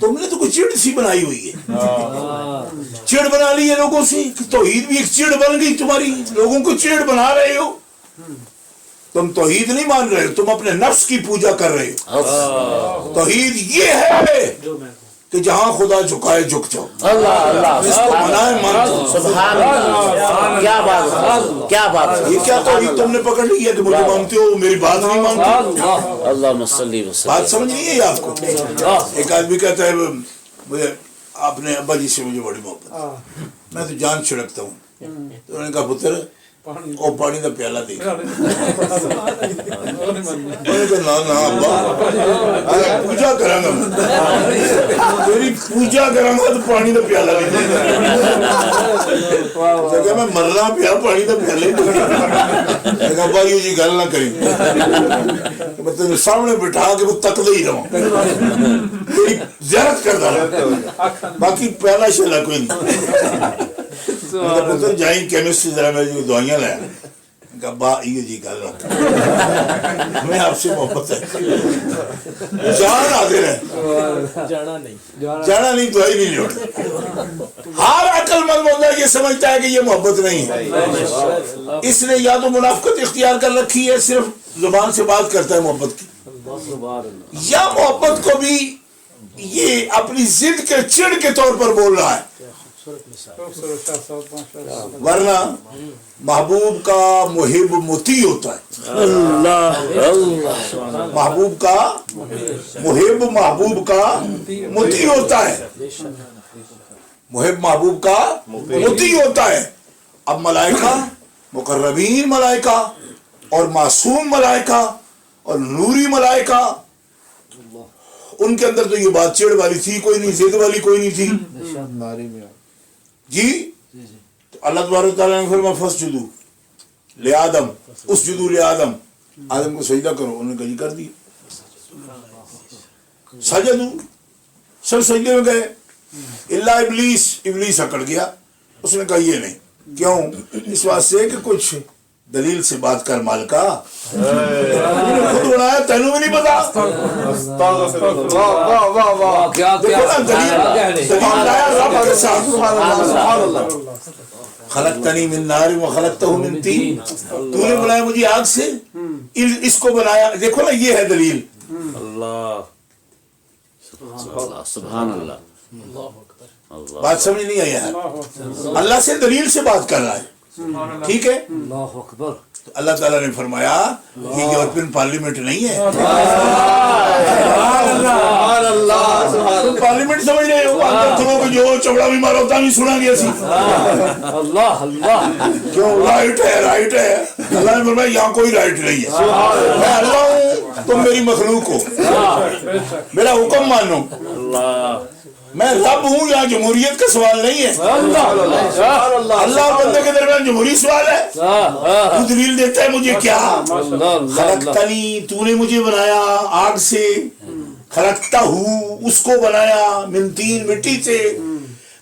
تم نے تو کوئی چڑ سی بنائی ہوئی ہے، چڑ بنا لی ہے لوگوں سے، توحید بھی ایک چڑ بن گئی تمہاری، لوگوں کو چڑ بنا رہے ہو۔ تم توحید نہیں مان رہے ہو، تم اپنے نفس کی پوجا کر رہے ہو۔ توحید یہ ہے کہ جہاں خدا جھکائے جھک جاؤ، اللہ اللہ اس کو منائے مان جاؤ۔ سبحان اللہ، کیا بات ہے، کیا بات ہے، یہ کیا توحید تم نے پکڑ لی ہے کہ مجھے مانتے ہو میری بات نہیں مانتے؟ اللہم صلی وسلم۔ بات سمجھ نہیں ہے آپ کو؟ ایک آدمی کہتا ہے مجھے اپنے ابا جی سے مجھے بڑی محبت، میں تو جان چھڑکتا ہوں، تو انہوں نے کہا پتر او پانی کا پیالہ دے، انہوں نے کہا نا نا ابا پوجا کرا گا، تیری پوجا کرا گا تو پانی کا پیالہ نہیں دے، میں مرنا پیا پانی کا پیالہ ہی دے۔ ابا یہ جی گل نہ کری، میں تیرے سامنے بٹھا کے وہ تکتے ہی رہوں، تیری زیارت کرتا رہا، باقی پیالہ شیلا کوئی نہیں۔ پتر جائیں کیمسٹری ذرا میری دوائیاں لے، کہا با یہ جی گل نہ، ہمیں آپ سے محبت ہے، جان آتے رہے، جانا نہیں دوائی نہیں لیوڑ۔ ہر عقل مند بندہ یہ سمجھتا ہے کہ یہ محبت نہیں ہے، اس نے یا تو منافقت اختیار کر رکھی ہے، صرف زبان سے بات کرتا ہے محبت کی، یا محبت کو بھی یہ اپنی ضد کے چڑ کے طور پر بول رہا ہے۔ ورنہ محبوب کا محب مطیع ہوتا ہے، محبوب کا محب محبوب کا مطیع ہوتا ہے، محب محبوب کا مطیع ہوتا ہے۔ اب ملائکہ، مقربین ملائکہ اور معصوم ملائکہ اور نوری ملائکہ، ان کے اندر تو یہ بات چڑ والی تھی کوئی نہیں، ضد والی کوئی نہیں تھی جی۔ تو اللہ تبارک تعالیٰ نے فرمایا فسجدوا لآدم، اسجدوا لآدم، آدم کو سجدہ کرو، انہوں نے کہا جی کر دیا، سجدوا، سب سجدے میں گئے، الا ابلیس، ابلیس اکڑ گیا، اس نے کہا یہ نہیں، کیوں؟ اس واسطے کہ کچھ دلیل سے بات کر مالکا، خود بنایا تینوں میں نہیں پتا، دیکھو نا دلیل لایا رب کے ساتھ، خلقتنی من نار و خلقتہ من طین، تو نے بنایا مجھے آگ سے، اس کو بنایا، دیکھو نا یہ ہے دلیل۔ اللہ سبحان اللہ، بات سمجھ نہیں آئی ہے، اللہ سے دلیل سے بات کر رہا ہے، ٹھیک ہے۔ اللہ اکبر۔ تو اللہ تعالیٰ نے فرمایا یہ یورپین پارلیمنٹ نہیں ہے، پارلیمنٹ سمجھ رہے ہو، اندر کو جو چوڑا بھی مارا ہوتا نہیں سنا گیا سی، اللہ اللہ، کیوں؟ رائٹ ہے، رائٹ ہے، اللہ نے فرمایا یہاں کوئی رائٹ نہیں ہے، میں اللہ ہوں تم میری مخلوق ہو، میرا حکم مانو، میں رب ہوں، یہاں جمہوریت کا سوال نہیں ہے، اللہ اور بندے کے درمیان جمہوری سوال ہے، تو دلیل دیتا ہے مجھے کیا؟ خلقتنی، تو نے مجھے بنایا آگ سے، خلقتہ ہوں، اس کو بنایا من طین، مٹی سے،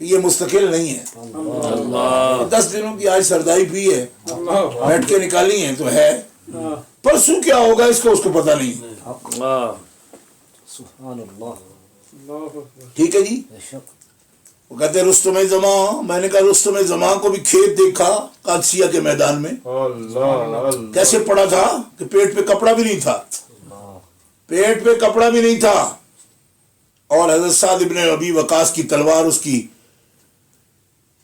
یہ مستقل نہیں ہے. 10 دنوں کی آج سردائی پی ہے, بیٹھ کے نکالی ہیں تو ہے, پرسوں کیا ہوگا اس کو پتہ نہیں. سبحان اللہ. ٹھیک ہے جی. وہ کہتے ہیں رستم زمان, میں نے کہا رستم زمان کو بھی کھیت دیکھا قادسیہ کے میدان میں, کیسے پڑا تھا کہ پیٹ پہ کپڑا بھی نہیں تھا, پیٹ پہ کپڑا بھی نہیں تھا, اور حضرت سعد ابن ابی وقاص کی تلوار اس کی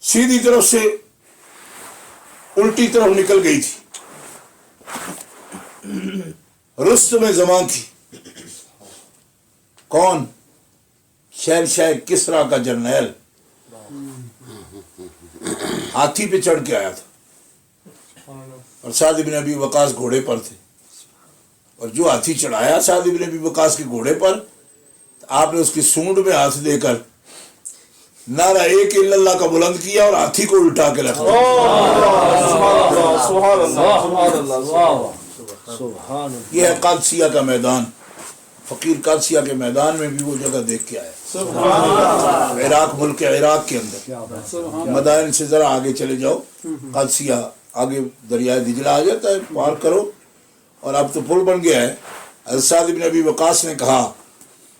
سیدھی طرف سے الٹی طرف نکل گئی تھی. رستم زمان کی, کون؟ شہنشاہ کسرا کا جرنیل ہاتھی پہ چڑھ کے آیا تھا, اور سعد ابن ابی وقاص گھوڑے پر تھے, اور جو ہاتھی چڑھایا سعد ابن ابی وقاص کے گھوڑے پر, آپ نے اس کی سونڈ میں ہاتھ دے کر نعرہ ایک الا اللہ کا بلند کیا اور ہاتھی کو الٹا کے رکھا. یہ ہے قادسیہ کا میدان. فقیر قادسیہ کے میدان میں بھی وہ جگہ دیکھ کے آیا. عراق, ملک عراق کے اندر مدائن سے ذرا آگے چلے جاؤ, قادسیہ آگے دریائے دجلہ آ جاتا ہے, پار کرو, اور اب تو پل بن گیا ہے. حضرت سعد بن ابی وقاص نے کہا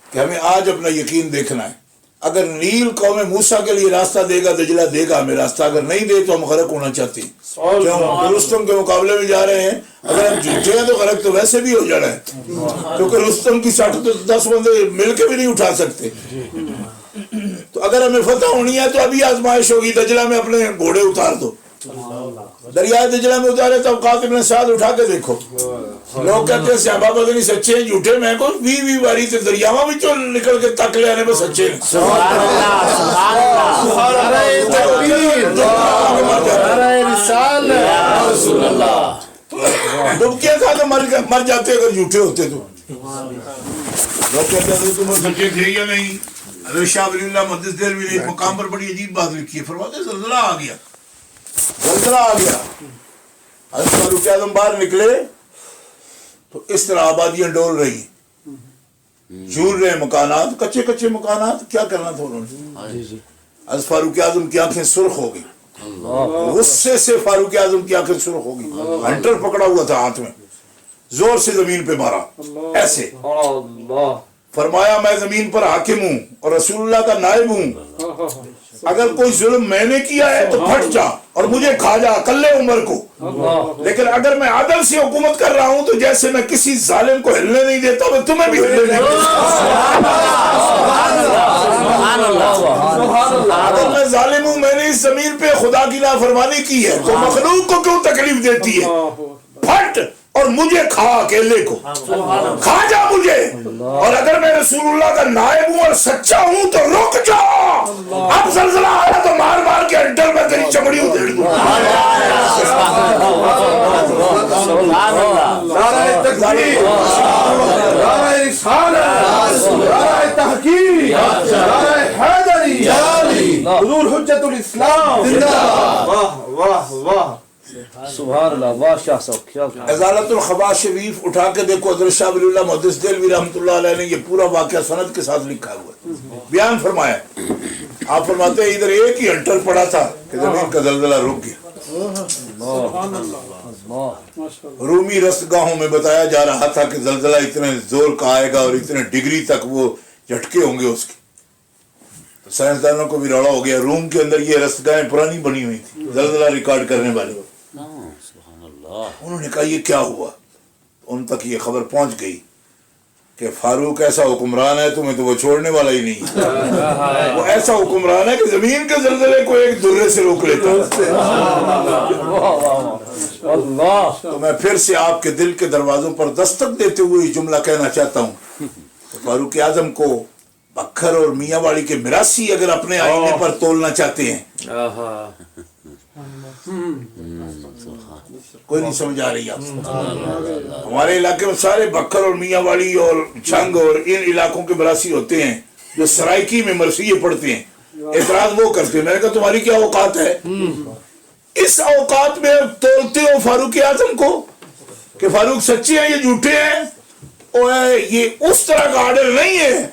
کہ ہمیں آج اپنا یقین دیکھنا ہے, اگر نیل قوم موسیٰ کے لیے راستہ دے گا دجلہ دے گا ہمیں راستہ, اگر نہیں دے تو ہم غرق ہونا چاہتے ہیں. کیوں؟ رستم کے مقابلے میں جا رہے ہیں, اگر ہم جیتے ہیں تو غرق تو ویسے بھی ہو جانا ہے, کیونکہ رستم کی 60 تو 10 بندے مل کے بھی نہیں اٹھا سکتے. تو اگر ہمیں فتح ہونی ہے تو ابھی آزمائش ہوگی, دجلہ میں اپنے گھوڑے اتار دو. دریائے دجلہ میں اتارے تو قاتل نے ساتھ اٹھا کے دیکھو. لوگ کہتے ہیں صحابہ بدنی سچے ہیں جھوٹے, میں کو 20 باری تے دریاواں وچوں نکل کے تک لے آنے میں سچے ہیں. ڈبکیاں کھا کے مر جاتے اگر جھوٹے ہوتے تو. لوگ کہتے ہیں تم سچے تھے یا نہیں. حضرت شاہ ولی اللہ محدث دہلوی نے ایک مقام پر بڑی عجیب بات لکھی ہے, فرماتے زلزلہ آ گیا, زلزلہ آ گیا. حضرت فاروق اعظم باہر نکلے تو اس طرح آبادیاں ڈول رہی ہیں, جھول رہے مکانات, کچے کچے مکانات, کیا کرنا تھا انہوں نے. حضرت فاروق اعظم کی آنکھیں سرخ ہو گئی, غصے سے فاروق اعظم کی آنکھیں سرخ ہو گئی. ہنٹر پکڑا ہوا تھا ہاتھ میں, زور سے زمین پہ مارا ایسے. فرمایا میں زمین پر حاکم ہوں اور رسول اللہ کا نائب ہوں, اگر کوئی ظلم میں نے کیا ہے تو پھٹ جا اور مجھے کھا جا کلے عمر کو, لیکن اگر میں عدل سے حکومت کر رہا ہوں تو جیسے میں کسی ظالم کو ہلنے نہیں دیتا میں تمہیں بھی ہلنے نہیں دیتا. اگر میں ظالم ہوں, میں نے اس زمین پہ خدا کی نافرمانی کی ہے, تو مخلوق کو کیوں تکلیف دیتی ہے. پھٹ اور مجھے کھا اکیلے کو, کھا جا مجھے, اور اگر میں رسول اللہ کا نائب ہوں اور سچا ہوں تو رک جا. اب زلزلہ آیا تو مار مار کے انٹر میں تیری چمڑی ادھیڑ دوں. نعرہ تکبیر, نعرہ رسالت, نعرہ تحقیق, نعرہ حیدری, حضور حجت الاسلام زندہ. واہ واہ واہ, سبحان اللہ. واہ شاہ صاحب, کیا ازالت الخبا شریف اٹھا کے دیکھو, حضرت شاہ ولی اللہ محدث دہلوی رحمۃ اللہ علیہ نے یہ پورا واقعہ سند کے ساتھ لکھا ہوا ہے, بیان فرمایا. آپ فرماتے ہیں ادھر ایک ہی ہنٹر پڑا تھا کہ زمین کا زلزلہ رک گیا. رومی رستگاہوں میں بتایا جا رہا تھا کہ زلزلہ اتنے زور کا آئے گا اور اتنے ڈگری تک وہ جھٹکے ہوں گے اس کے. سائنسدانوں کو بھی روڑا ہو گیا. روم کے اندر یہ رستگاہیں پرانی بنی ہوئی تھی زلزلہ ریکارڈ کرنے والی. انہوں نے کہا یہ کیا ہوا, ان تک یہ خبر پہنچ گئی کہ فاروق ایسا حکمران ہے تمہیں تو وہ چھوڑنے والا ہی نہیں. وہ ایسا حکمران ہے کہ زمین کے زلزلے کو ایک درے سے روک لیتا ہے. تو میں پھر سے آپ کے دل کے دروازوں پر دستک دیتے ہوئے یہ جملہ کہنا چاہتا ہوں, فاروق اعظم کو بکھر اور میاں والی کے میراثی اگر اپنے آئینے پر تولنا چاہتے ہیں, کوئی نہیں سمجھا رہی آپ. ہمارے علاقے میں سارے بکر اور میاں والی اور چھنگ اور ان علاقوں کے براسی ہوتے ہیں جو سرائکی میں مرثیے پڑھتے ہیں, اعتراض وہ کرتے ہیں. میں نے کہا تمہاری کیا اوقات ہے, اس اوقات میں تولتے ہو فاروق اعظم کو کہ فاروق سچے ہیں یہ جھوٹے ہیں. یہ اس طرح کا آرڈر نہیں ہے.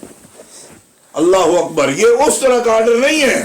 اللہ اکبر, یہ اس طرح کا آرڈر نہیں ہے.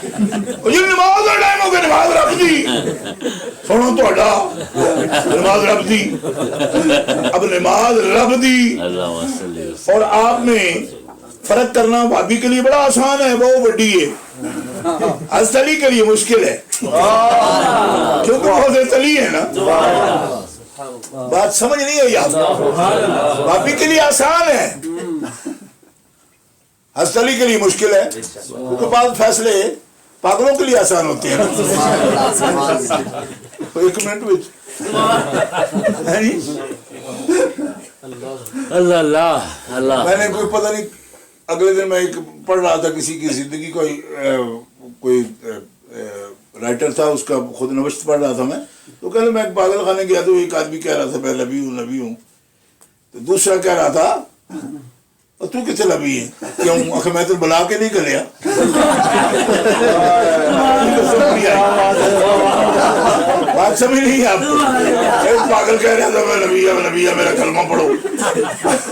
جی نماز کا ٹائم ہو گیا نماز رب دی سنو تہاڈا نماز رب دی اب نماز رب دی اور آپ میں فرق کرنا بھابی کے لیے بڑا آسان ہے بہت بڑی ہے حضرت علی کے لیے مشکل ہے کیونکہ وہ حضرت علی ہے نا بات سمجھ نہیں آئی آپ بھابی کے لیے آسان ہے حضرت علی کے لیے مشکل ہے کیونکہ بعض فیصلے پاگلوں کے لیے آسان ہوتے ہیں ایک منٹ اللہ اللہ اللہ میں نے کوئی پتہ نہیں اگلے دن میں ایک پڑھ رہا تھا کسی کی زندگی کوئی رائٹر تھا اس کا خود نوشت پڑھ رہا تھا میں تو کہنے میں ایک پاگل خانے گیا تو ایک آدمی کہہ رہا تھا میں نبی ہوں تو دوسرا کہہ رہا تھا اور تو کتنے نبی ہے کیوں آخر میں تو بلا کے نہیں کریا بات سمجھ نہیں آپ ایک پاگل کہہ رہا تھا میں نبی ہے میرا کلمہ پڑھو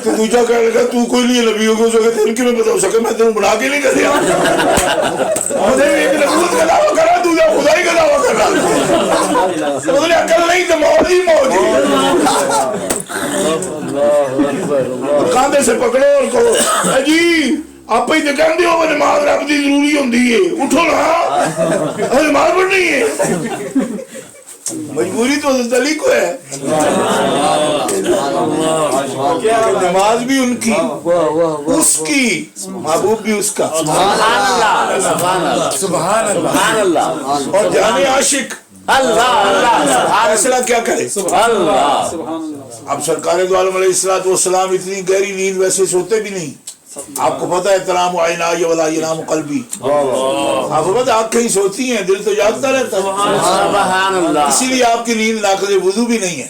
تو دوسرا کہہ رہا تھا تو کوئی نہیں نبی ہو گیا ان کی میں پتا ہو سکے میں تمہیں بلا کے نہیں کریا ایک نبوت کا دعویٰ کر رہا دوسرا خدائی کا دعویٰ کر رہا عقل نہیں تو موج ہی موج کاندھے سے پکڑو اور کہو جی آپ ہی تو کہتے ہو نماز رب دی ضروری ہوندی ہے اٹھو نا نماز پڑھنی ہے مجبوری تو حضرت علی کو ہے نماز بھی ان کی اس کی محبوب بھی اس کا سبحان اللہ اور جانے عاشق اللہ فیصلہ کیا کرے اللہ اب سرکار دو عالم علیہ السلام اتنی گہری نیند ویسے سوتے بھی نہیں آپ کو پتا ہے تنام عینای ولا ینام قلبی آپ کو پتا آنکھیں سوتی ہیں دل تو جاگتا رہتا ہے اسی لیے آپ کی نیند ناقض وضو بھی نہیں ہے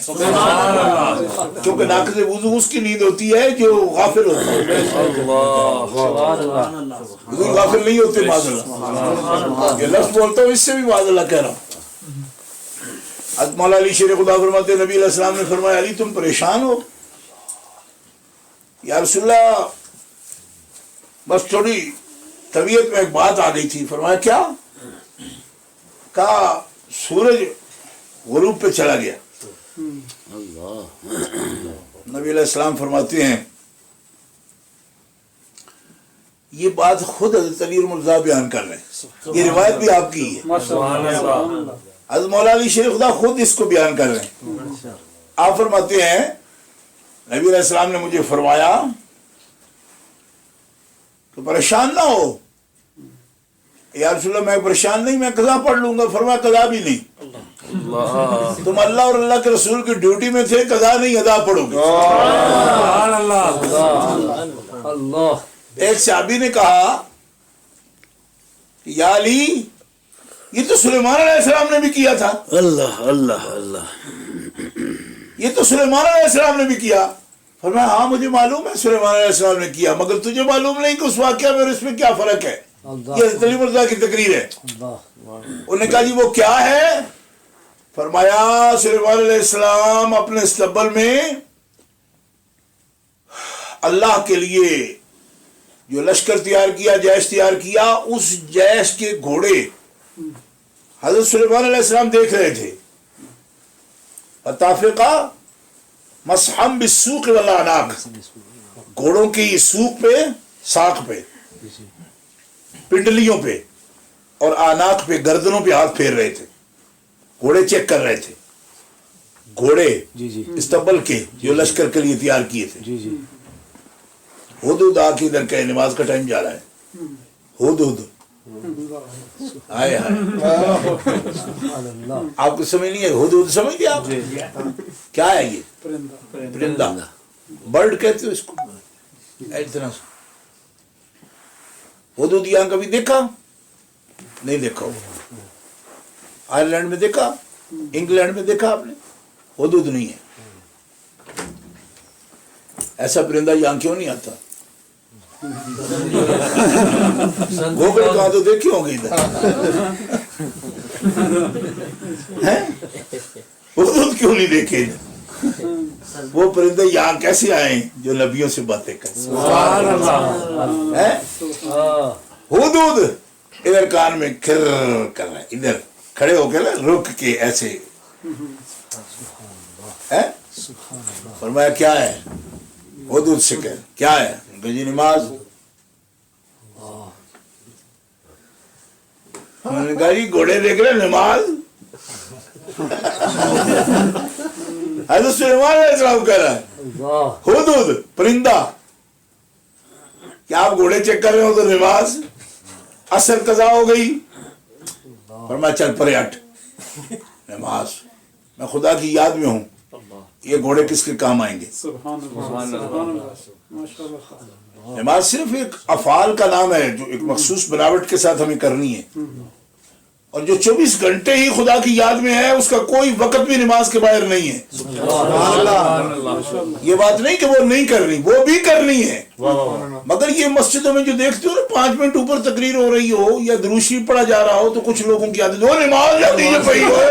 کیونکہ ناقض وضو اس کی نیند ہوتی ہے جو غافل ہوتا ہے وضو غافل نہیں ہوتے معاذ یہ لفظ بولتا ہوں اس سے بھی معاذ اللہ کہہ رہا ہوں حضرت مولا علی شیر خدا فرماتے ہیں نبی علیہ السلام نے فرمایا علی تم پریشان ہو یا رسول اللہ بس تھوڑی طبیعت میں ایک بات آ گئی تھی فرمایا کیا کہا سورج غروب پہ چلا گیا نبی علیہ السلام فرماتے ہیں یہ بات خود حضرت علی مرزا بیان کر رہے ہیں یہ روایت بھی آپ کی ہے حضرت مولا علی شیر خدا خود اس کو بیان کر رہے ہیں آپ فرماتے ہیں نبی علیہ السلام نے مجھے فرمایا تو پریشان نہ ہو یا رسول اللہ میں پریشان نہیں میں قضا پڑھ لوں گا فرمایا قضا بھی نہیں تم اللہ اور اللہ کے رسول کی ڈیوٹی میں تھے قضا نہیں ادا پڑھو گے ایک صحابی نے کہا کہ یا علی یہ تو سلیمان علیہ السلام نے بھی کیا تھا اللہ اللہ اللہ یہ تو سلیمان علیہ السلام نے بھی کیا فرمایا ہاں مجھے معلوم ہے سلیمان علیہ السلام نے کیا مگر تجھے معلوم نہیں کہ اس واقعہ میں اور اس میں کیا فرق ہے یہ حضرت علی مرزا کی تقریر ہے انہوں نے کہا جی وہ کیا ہے فرمایا سلیمان علیہ السلام اپنے استقبال میں اللہ کے لیے جو لشکر تیار کیا جیش تیار کیا اس جیش کے گھوڑے حضرت سلیمان علیہ السلام دیکھ رہے تھے اتافقہ مسحم بالسوق والاعناق گھوڑوں کی سوق پہ ساق پہ پنڈلیوں پہ اور آناق پہ گردنوں پہ ہاتھ پھیر رہے تھے گھوڑے چیک کر رہے تھے گھوڑے استقبال کے جو لشکر کے لیے تیار کیے تھے ہدہد آ کے ادھر کہ نماز کا ٹائم جا رہا ہے ہدہد آئے آپ کو سمجھ نہیں ہے ہدہد سمجھ گئے آپ کیا ہے یہ پرندہ برڈ کہتے ہو اس کو اتنا ہدہد یہاں کبھی دیکھا نہیں دیکھا آئرلینڈ میں دیکھا انگلینڈ میں دیکھا آپ نے ہدہد نہیں ہے ایسا پرندہ یہاں کیوں نہیں آتا گوگل کہاں تو دیکھے ہوں گے ادھر کیوں نہیں دیکھے وہ پرندے یہاں کیسے آئے جو نبیوں سے باتیں کرتے ہدہد ادھر کان میں کھر کر رہا ہے, ادھر کھڑے ہو کے نا رک کے ایسے ہے. فرمایا کیا ہے؟ حدود سے کہ کیا ہے؟ جی نماز. انہوں نے کہا جی گھوڑے دیکھ رہے نماز. حضرت سلیمان علیہ السلام کہہ رہا ہے حدود پرندہ, کیا آپ گھوڑے چیک کر رہے ہو تو نماز اثر قضا ہو گئی. فرمایا چل پرے ہٹ, نماز, میں خدا کی یاد میں ہوں, یہ گھوڑے کس کے کام آئیں گے؟ نماز صرف ایک افعال کا نام ہے جو ایک مخصوص بناوٹ کے ساتھ ہمیں کرنی ہے, اور جو 24 گھنٹے ہی خدا کی یاد میں ہے اس کا کوئی وقت بھی نماز کے باہر نہیں ہے. یہ بات نہیں کہ وہ نہیں کرنی, وہ بھی کرنی ہے, مگر یہ مسجدوں میں جو دیکھتے ہو نا 5 منٹ اوپر تقریر ہو رہی ہو یا دروشی پڑھا جا رہا ہو تو کچھ لوگوں کی عادت ہو نماز جاتی ہے پئی ہوئے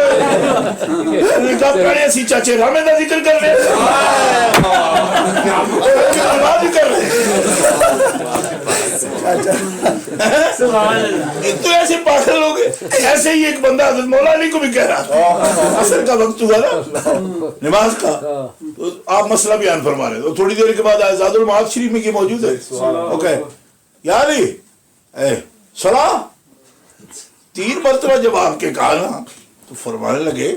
ایسی چاچے رامے کا ذکر کر رہے نماز ہی کر رہے تو ایسے پاگل لوگ. ایسے ہی ایک بندہ حضرت مولا علی کو بھی کہہ رہا تھا, عصر کا وقت ہوا نا نماز کا, تو آپ مسئلہ بیان فرما رہے, تو تھوڑی دیر کے بعد زاد المعاد شریف میں یہ موجود ہے. اوکے یا علی صلاح 3 مرتبہ جب آپ کے کہا نا تو فرمانے لگے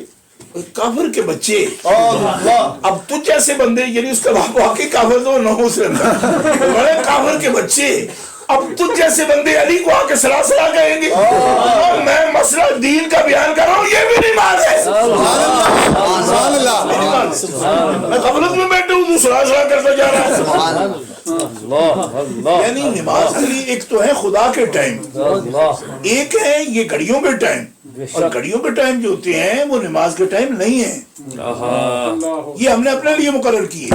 کافر کے بچے, اب تجھ جیسے بندے, یعنی اس کا واقعی کافر تو نو مسلم بڑے کافر کے بچے, اب تجھ جیسے بندے علی کو آ کے صلاح کہیں گے, میں مسئلہ دین کا بیان کر رہا ہوں, یہ بھی نماز ہے. میں غفلت میں بیٹھا ہوں, تو صلاح کرتا جا رہا ہے. یعنی نماز کے لیے ایک تو ہے خدا کے ٹائم, ایک ہے یہ گھڑیوں کے ٹائم, اور گھڑیوں کے ٹائم جو ہوتے ہیں وہ نماز کے ٹائم نہیں ہیں. یہ ہم نے اپنے لیے مقرر کیے.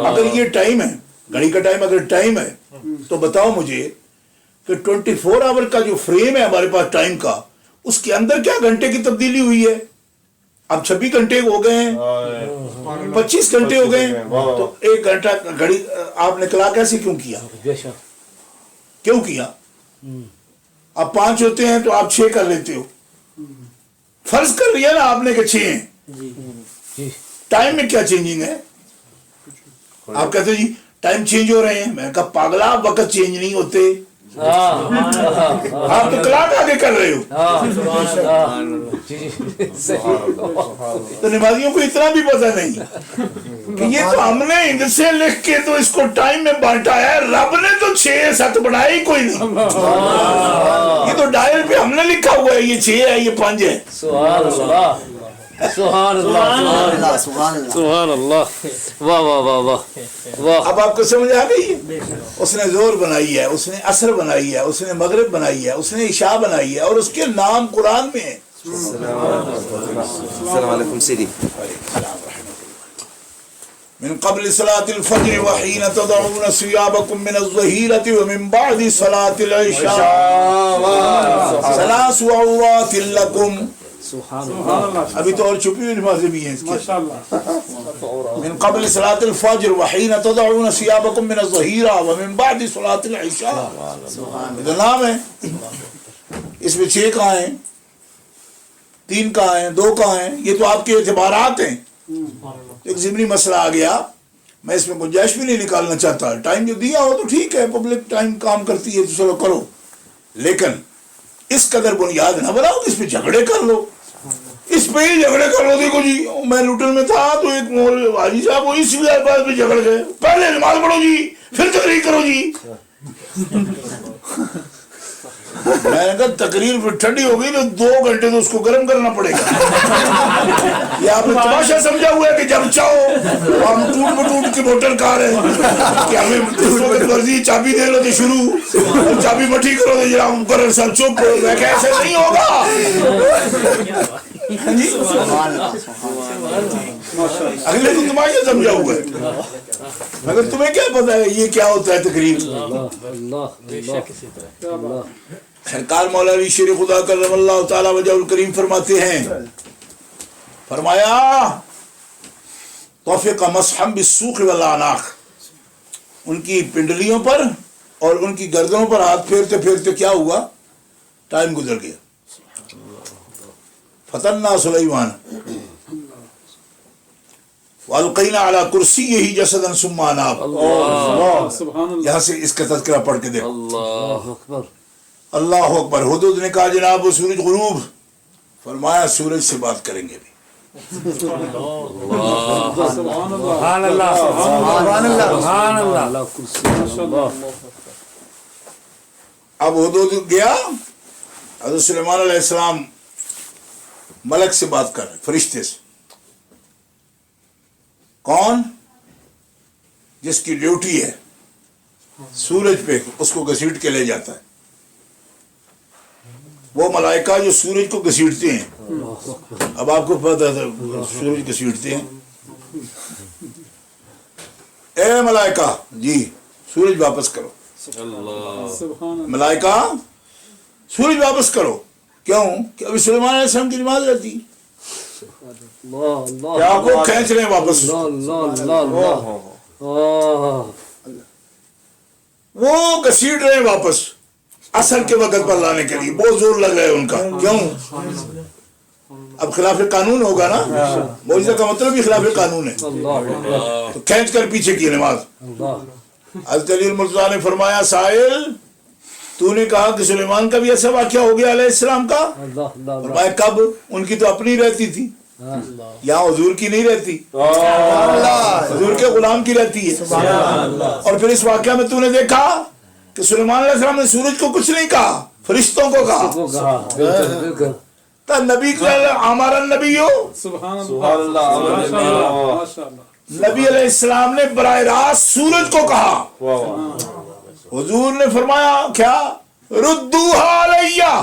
اگر یہ ٹائم ہے, گھڑی کا ٹائم اگر ٹائم ہے, تو بتاؤ مجھے کہ 24 آور کا جو فریم ہے ہمارے پاس ٹائم کا, اس کے اندر کیا گھنٹے کی تبدیلی ہوئی ہے؟ اب 26 گھنٹے ہو گئے ہیں, 25 گھنٹے ہو گئے ہیں, تو 1 گھنٹہ گھڑی آپ نے کلا کیسے کیوں کیا؟ کیوں کیا؟ اب 5 ہوتے ہیں تو آپ 6 کر لیتے ہو, فرض کر لیا نا آپ نے کہ 6 ہیں. ٹائم میں کیا چینجنگ ہے؟ آپ کہتے ہو جی ٹائم چینج ہو رہے ہیں. میں نے کہا پاگلا, وقت چینج نہیں ہوتے, آپ تو کلاک آگے کر رہے ہو. تو نمازیوں کو اتنا بھی پتہ نہیں کہ یہ تو ہم نے ان سے لکھ کے تو اس کو ٹائم میں بانٹا ہے, رب نے تو 6-7 بنایا ہی کوئی نہیں. یہ تو ڈائر پہ ہم نے لکھا ہوا ہے یہ 6 ہے یہ 5 ہے. سبحان اللہ سبحان اللہ, واہ واہ واہ واہ واہ. اب آپ کو سمجھ آ گئی ہے؟ اس نے زور بنائی ہے, اس نے عصر بنائی ہے, اس نے مغرب بنائی ہے, اس نے عشاء بنائی ہے, اور اس کے نام قرآن میں ہے. السلام علیکم سیدی. من قبل صلاة الفجر وحين تضعون ثيابكم من الظهيرة ومن بعد صلاة العشاء 3 عورات لكم. ابھی تو اور چھپی ہوئی نمازیں بھی ہیں اس کے. من قبل صلاة الفجر وحين تضعون ثيابكم من الظهيرة ومن بعد صلاة العشاء. یہ نام ہے. اس میں 6 کہاں ہیں, 3 کہاں ہیں, 2 کہاں ہیں؟ یہ تو آپ کے اعتبارات ہیں. ایک ضمنی مسئلہ آ گیا, میں اس میں گنجائش بھی نہیں نکالنا چاہتا. ٹائم جو دیا ہو تو ٹھیک ہے, پبلک ٹائم کام کرتی ہے تو چلو کرو, لیکن اس قدر بنیاد نہ بناؤ کہ اس پہ جھگڑے کر لو. اس پہ ہی جھگڑے کر لو. دیکھو جی میں لوٹن میں تھا تو ایک حاجی صاحب وہ اسی بات پہ جھگڑ گئے, پہلے نماز پڑھو جی پھر تقریر کرو جی. میں نے کہا تقریر پھر ٹھنڈی ہو گئی تو 2 گھنٹے تو اس کو گرم کرنا پڑے گا. یہ آپ نے تماشا سمجھا ہوا ہے کہ جب چاہو ہم ٹوٹ بٹوٹ کی موٹر کار ہے کہ ہمیں اس وقت مرضی چابی دے لو تو شروع, اور چابی مٹھی کرو تو جناب مقرر صاحب چپ. میں کہ ایسے نہیں ہوگا. اگلے کو تماشا سمجھا ہوا ہے, مگر تمہیں کیا پتا ہے یہ کیا ہوتا ہے تقریر. سرکار مولا علی شیر خدا کرم اللہ تعالی وجہ الکریم فرماتے ہیں, فرمایا توفیق مسحم بالسوق والاعناق, ان کی پنڈلیوں پر اور ان کی گردنوں پر ہاتھ پھیرتے پھیرتے کیا ہوا ٹائم گزر گیا. فتنا سلیمان والقینا علی کرسیہ جسدا ثم اناب. سبحان اللہ. یہاں سے اس کا تذکرہ پڑھ کے دیکھو. اللہ اکبر. اللہ اکبر. حدود نے کہا جناب وہ سورج غروب، فرمایا سورج سے بات کریں گے بھی. سبحان اللہ. سبحان اللہ سبحان اللہ سبحان اللہ. اب حدود گیا، حضرت سلیمان علیہ السلام ملک سے بات کر رہے، فرشتے سے. کون؟ جس کی ڈیوٹی ہے سورج پہ اس کو گھسیٹ کے لے جاتا ہے. وہ ملائکہ جو سورج کو گھسیٹتے ہیں. اب آپ کو پتا تھا سورج گھسیٹتے ہیں. اے ملائکہ جی سورج واپس کرو. سبحان اللہ. ملائکہ سورج واپس کرو. کیوں؟ کہ ابھی سلیمان علیہ السلام کی نماز رہتی. کیا آپ کو کھینچ رہے ہیں واپس؟ وہ گھسیٹ رہے ہیں واپس اصل کے وقت پر لانے کے لیے. بہت زور لگ رہا ہے ان کا. کیوں؟ اب خلاف قانون ہوگا نا. معجزہ کا مطلب ہی خلاف قانون ہے. تو کھینچ کر پیچھے کی نماز. حضرت علی المرتضیٰ نے فرمایا سائل تو نے کہا کہ سلیمان کا بھی ایسا واقعہ ہو گیا علیہ السلام کا. فرمایا کب؟ ان کی تو اپنی رہتی تھی، یہاں حضور کی نہیں رہتی، حضور کے غلام کی رہتی ہے. اور پھر اس واقعہ میں تو نے دیکھا کہ سلیمان علیہ السلام نے سورج کو کچھ نہیں کہا، فرشتوں کو کہا. تو نبی کا ہمارا نبی ہو سبحان اللہ. ماشاء اللہ. نبی علیہ السلام نے براہ راست سورج کو کہا. حضور نے فرمایا کیا؟ ردوہا علیہ.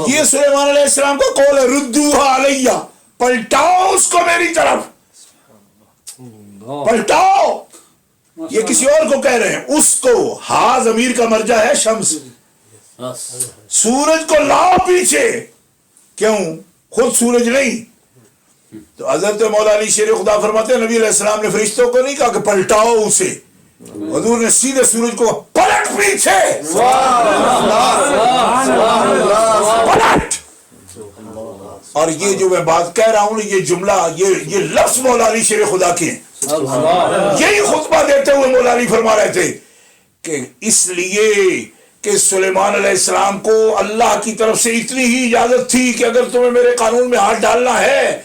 یہ سلیمان علیہ السلام کا قول ہے، ردوہا علیہ، پلٹاؤ اس کو میری طرف، پلٹاؤ. یہ کسی اور کو کہہ رہے ہیں. اس کو ہا ضمیر کا مرجع ہے شمس. سورج کو لاؤ پیچھے. کیوں؟ خود سورج نہیں. تو حضرت مولا علی شیر خدا فرماتے ہیں نبی علیہ السلام نے فرشتوں کو نہیں کہا کہ پلٹاؤ اسے. حضور نے سیدھے سورج کو پلٹ پیچھے، پلٹ. اور یہ جو میں بات کہہ رہا ہوں یہ جملہ یہ لفظ مولا علی شیر خدا کے ہیں. یہی خطبہ دیتے ہوئے مولا علی فرما رہے تھے کہ اس لیے کہ سلیمان علیہ السلام کو اللہ کی طرف سے اتنی ہی اجازت تھی کہ اگر تمہیں میرے قانون میں ہاتھ ڈالنا ہے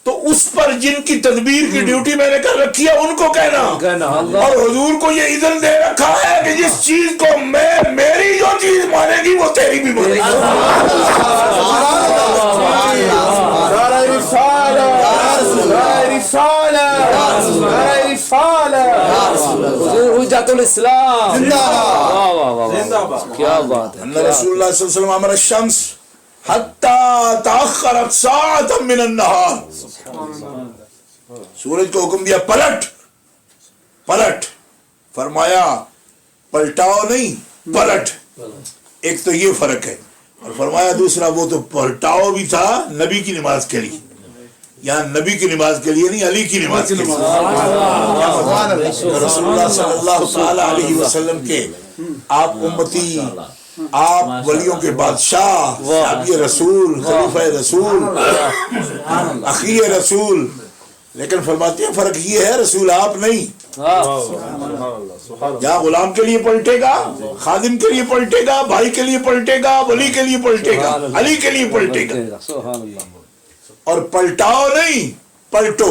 تو اس پر جن کی تدبیر کی ڈیوٹی میں نے کر رکھی ہے ان کو کہنا. اور حضور کو یہ اذن دے رکھا ہے کہ جس چیز کو میری جو چیز مانے گی وہ تیری بھی مانے گی. حجت الاسلام. کیا بات ہے. رسول اللہ صلی اللہ علیہ وسلم امر الشمس حتی تاخرت ساعتا من النہار. سورج کو حکم دیا پلٹ پلٹ. فرمایا پلٹاؤ نہیں پلٹ. ایک تو یہ فرق ہے. اور فرمایا دوسرا وہ تو پلٹاؤ بھی تھا نبی کی نماز کے لیے. یہاں نبی کی نماز کے لیے نہیں، علی کی نماز کے لیے. رسول اللہ صلی اللہ تعالی علیہ وسلم کے آپ امتی، آپ ولیوں کے بادشاہ، نبی رسول، خلیفہ رسول، اخی رسول. لیکن فرماتے ہیں فرق یہ ہے رسول آپ نہیں. یہاں غلام کے لیے پلٹے گا، خادم کے لیے پلٹے گا، بھائی کے لیے پلٹے گا، ولی کے لیے پلٹے گا، علی کے لیے پلٹے گا. اور پلٹاؤ نہیں پلٹو،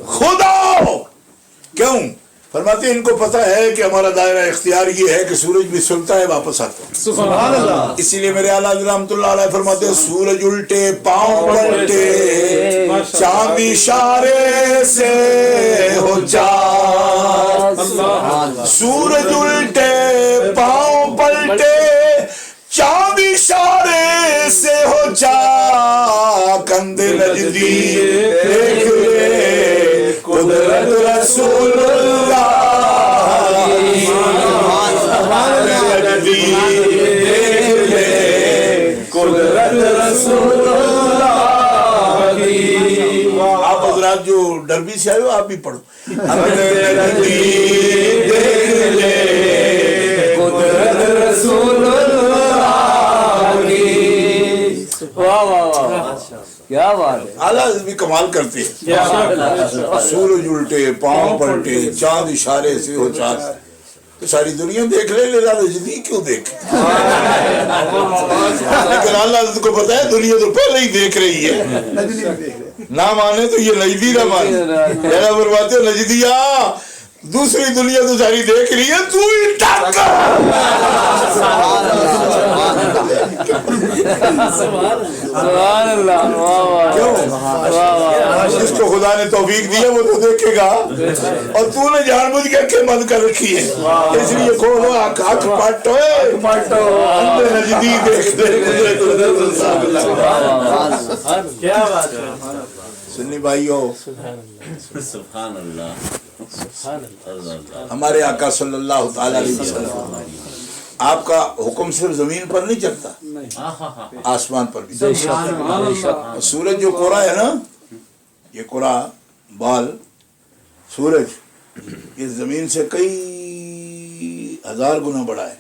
خود آؤ. کیوں؟ فرماتے ہیں ان کو پتہ ہے کہ ہمارا دائرہ اختیار یہ ہے کہ سورج بھی سلتا ہے واپس آتا ہے. سبحان اللہ. اسی لیے میرے اعلیٰ رحمۃ اللہ علیہ فرماتے ہیں سورج الٹے پاؤں پلٹے، چاند اشارے سے ہو جا. سورج الٹے پاؤں پلٹے، چاند اشارے سے ہو جا. کند نجدی دیکھ لے قدرت رسول اللہ. نجدی دیکھ لے قدرت رسول اللہ. آپ حضرات جو ڈربی سے آئے ہو آپ بھی پڑھو. نجدی دیکھ لے رسول اللہ کی واہ واہ واہ کیا بات ہے اعلیٰ بھی کمال کرتے ہیں سورج الٹے پاؤں پلٹے چاند اشارے سے ہو چاند تو ساری دنیا دیکھ لے لینا نجدی کیوں دیکھ لیکن اللہ کو پتا ہے دنیا تو پہلے ہی دیکھ رہی ہے نہ مانے تو یہ نجدی نہ مانے میرا برباتے ہو نجدیا دوسری دنیا تو ساری دیکھ رہی ہے تو ہی ٹاک سبحان اللہ جس کو خدا نے توفیق دی ہے وہ تو دیکھے گا اور تو نے جان بوجھ کے آنکھیں بند کر رکھی ہے اس لیے کھولو ہاتھ پاٹو اندر نجدی دیکھ دے کیا بات ہے سنی بھائیو سبحان اللہ ہمارے آقا صلی اللہ تعالی علیہ وسلم آپ کا حکم صرف زمین پر نہیں چلتا آسمان پر بھی سورج جو کوڑا ہے نا یہ کوڑا بال سورج یہ زمین سے کئی ہزار گنا بڑا ہے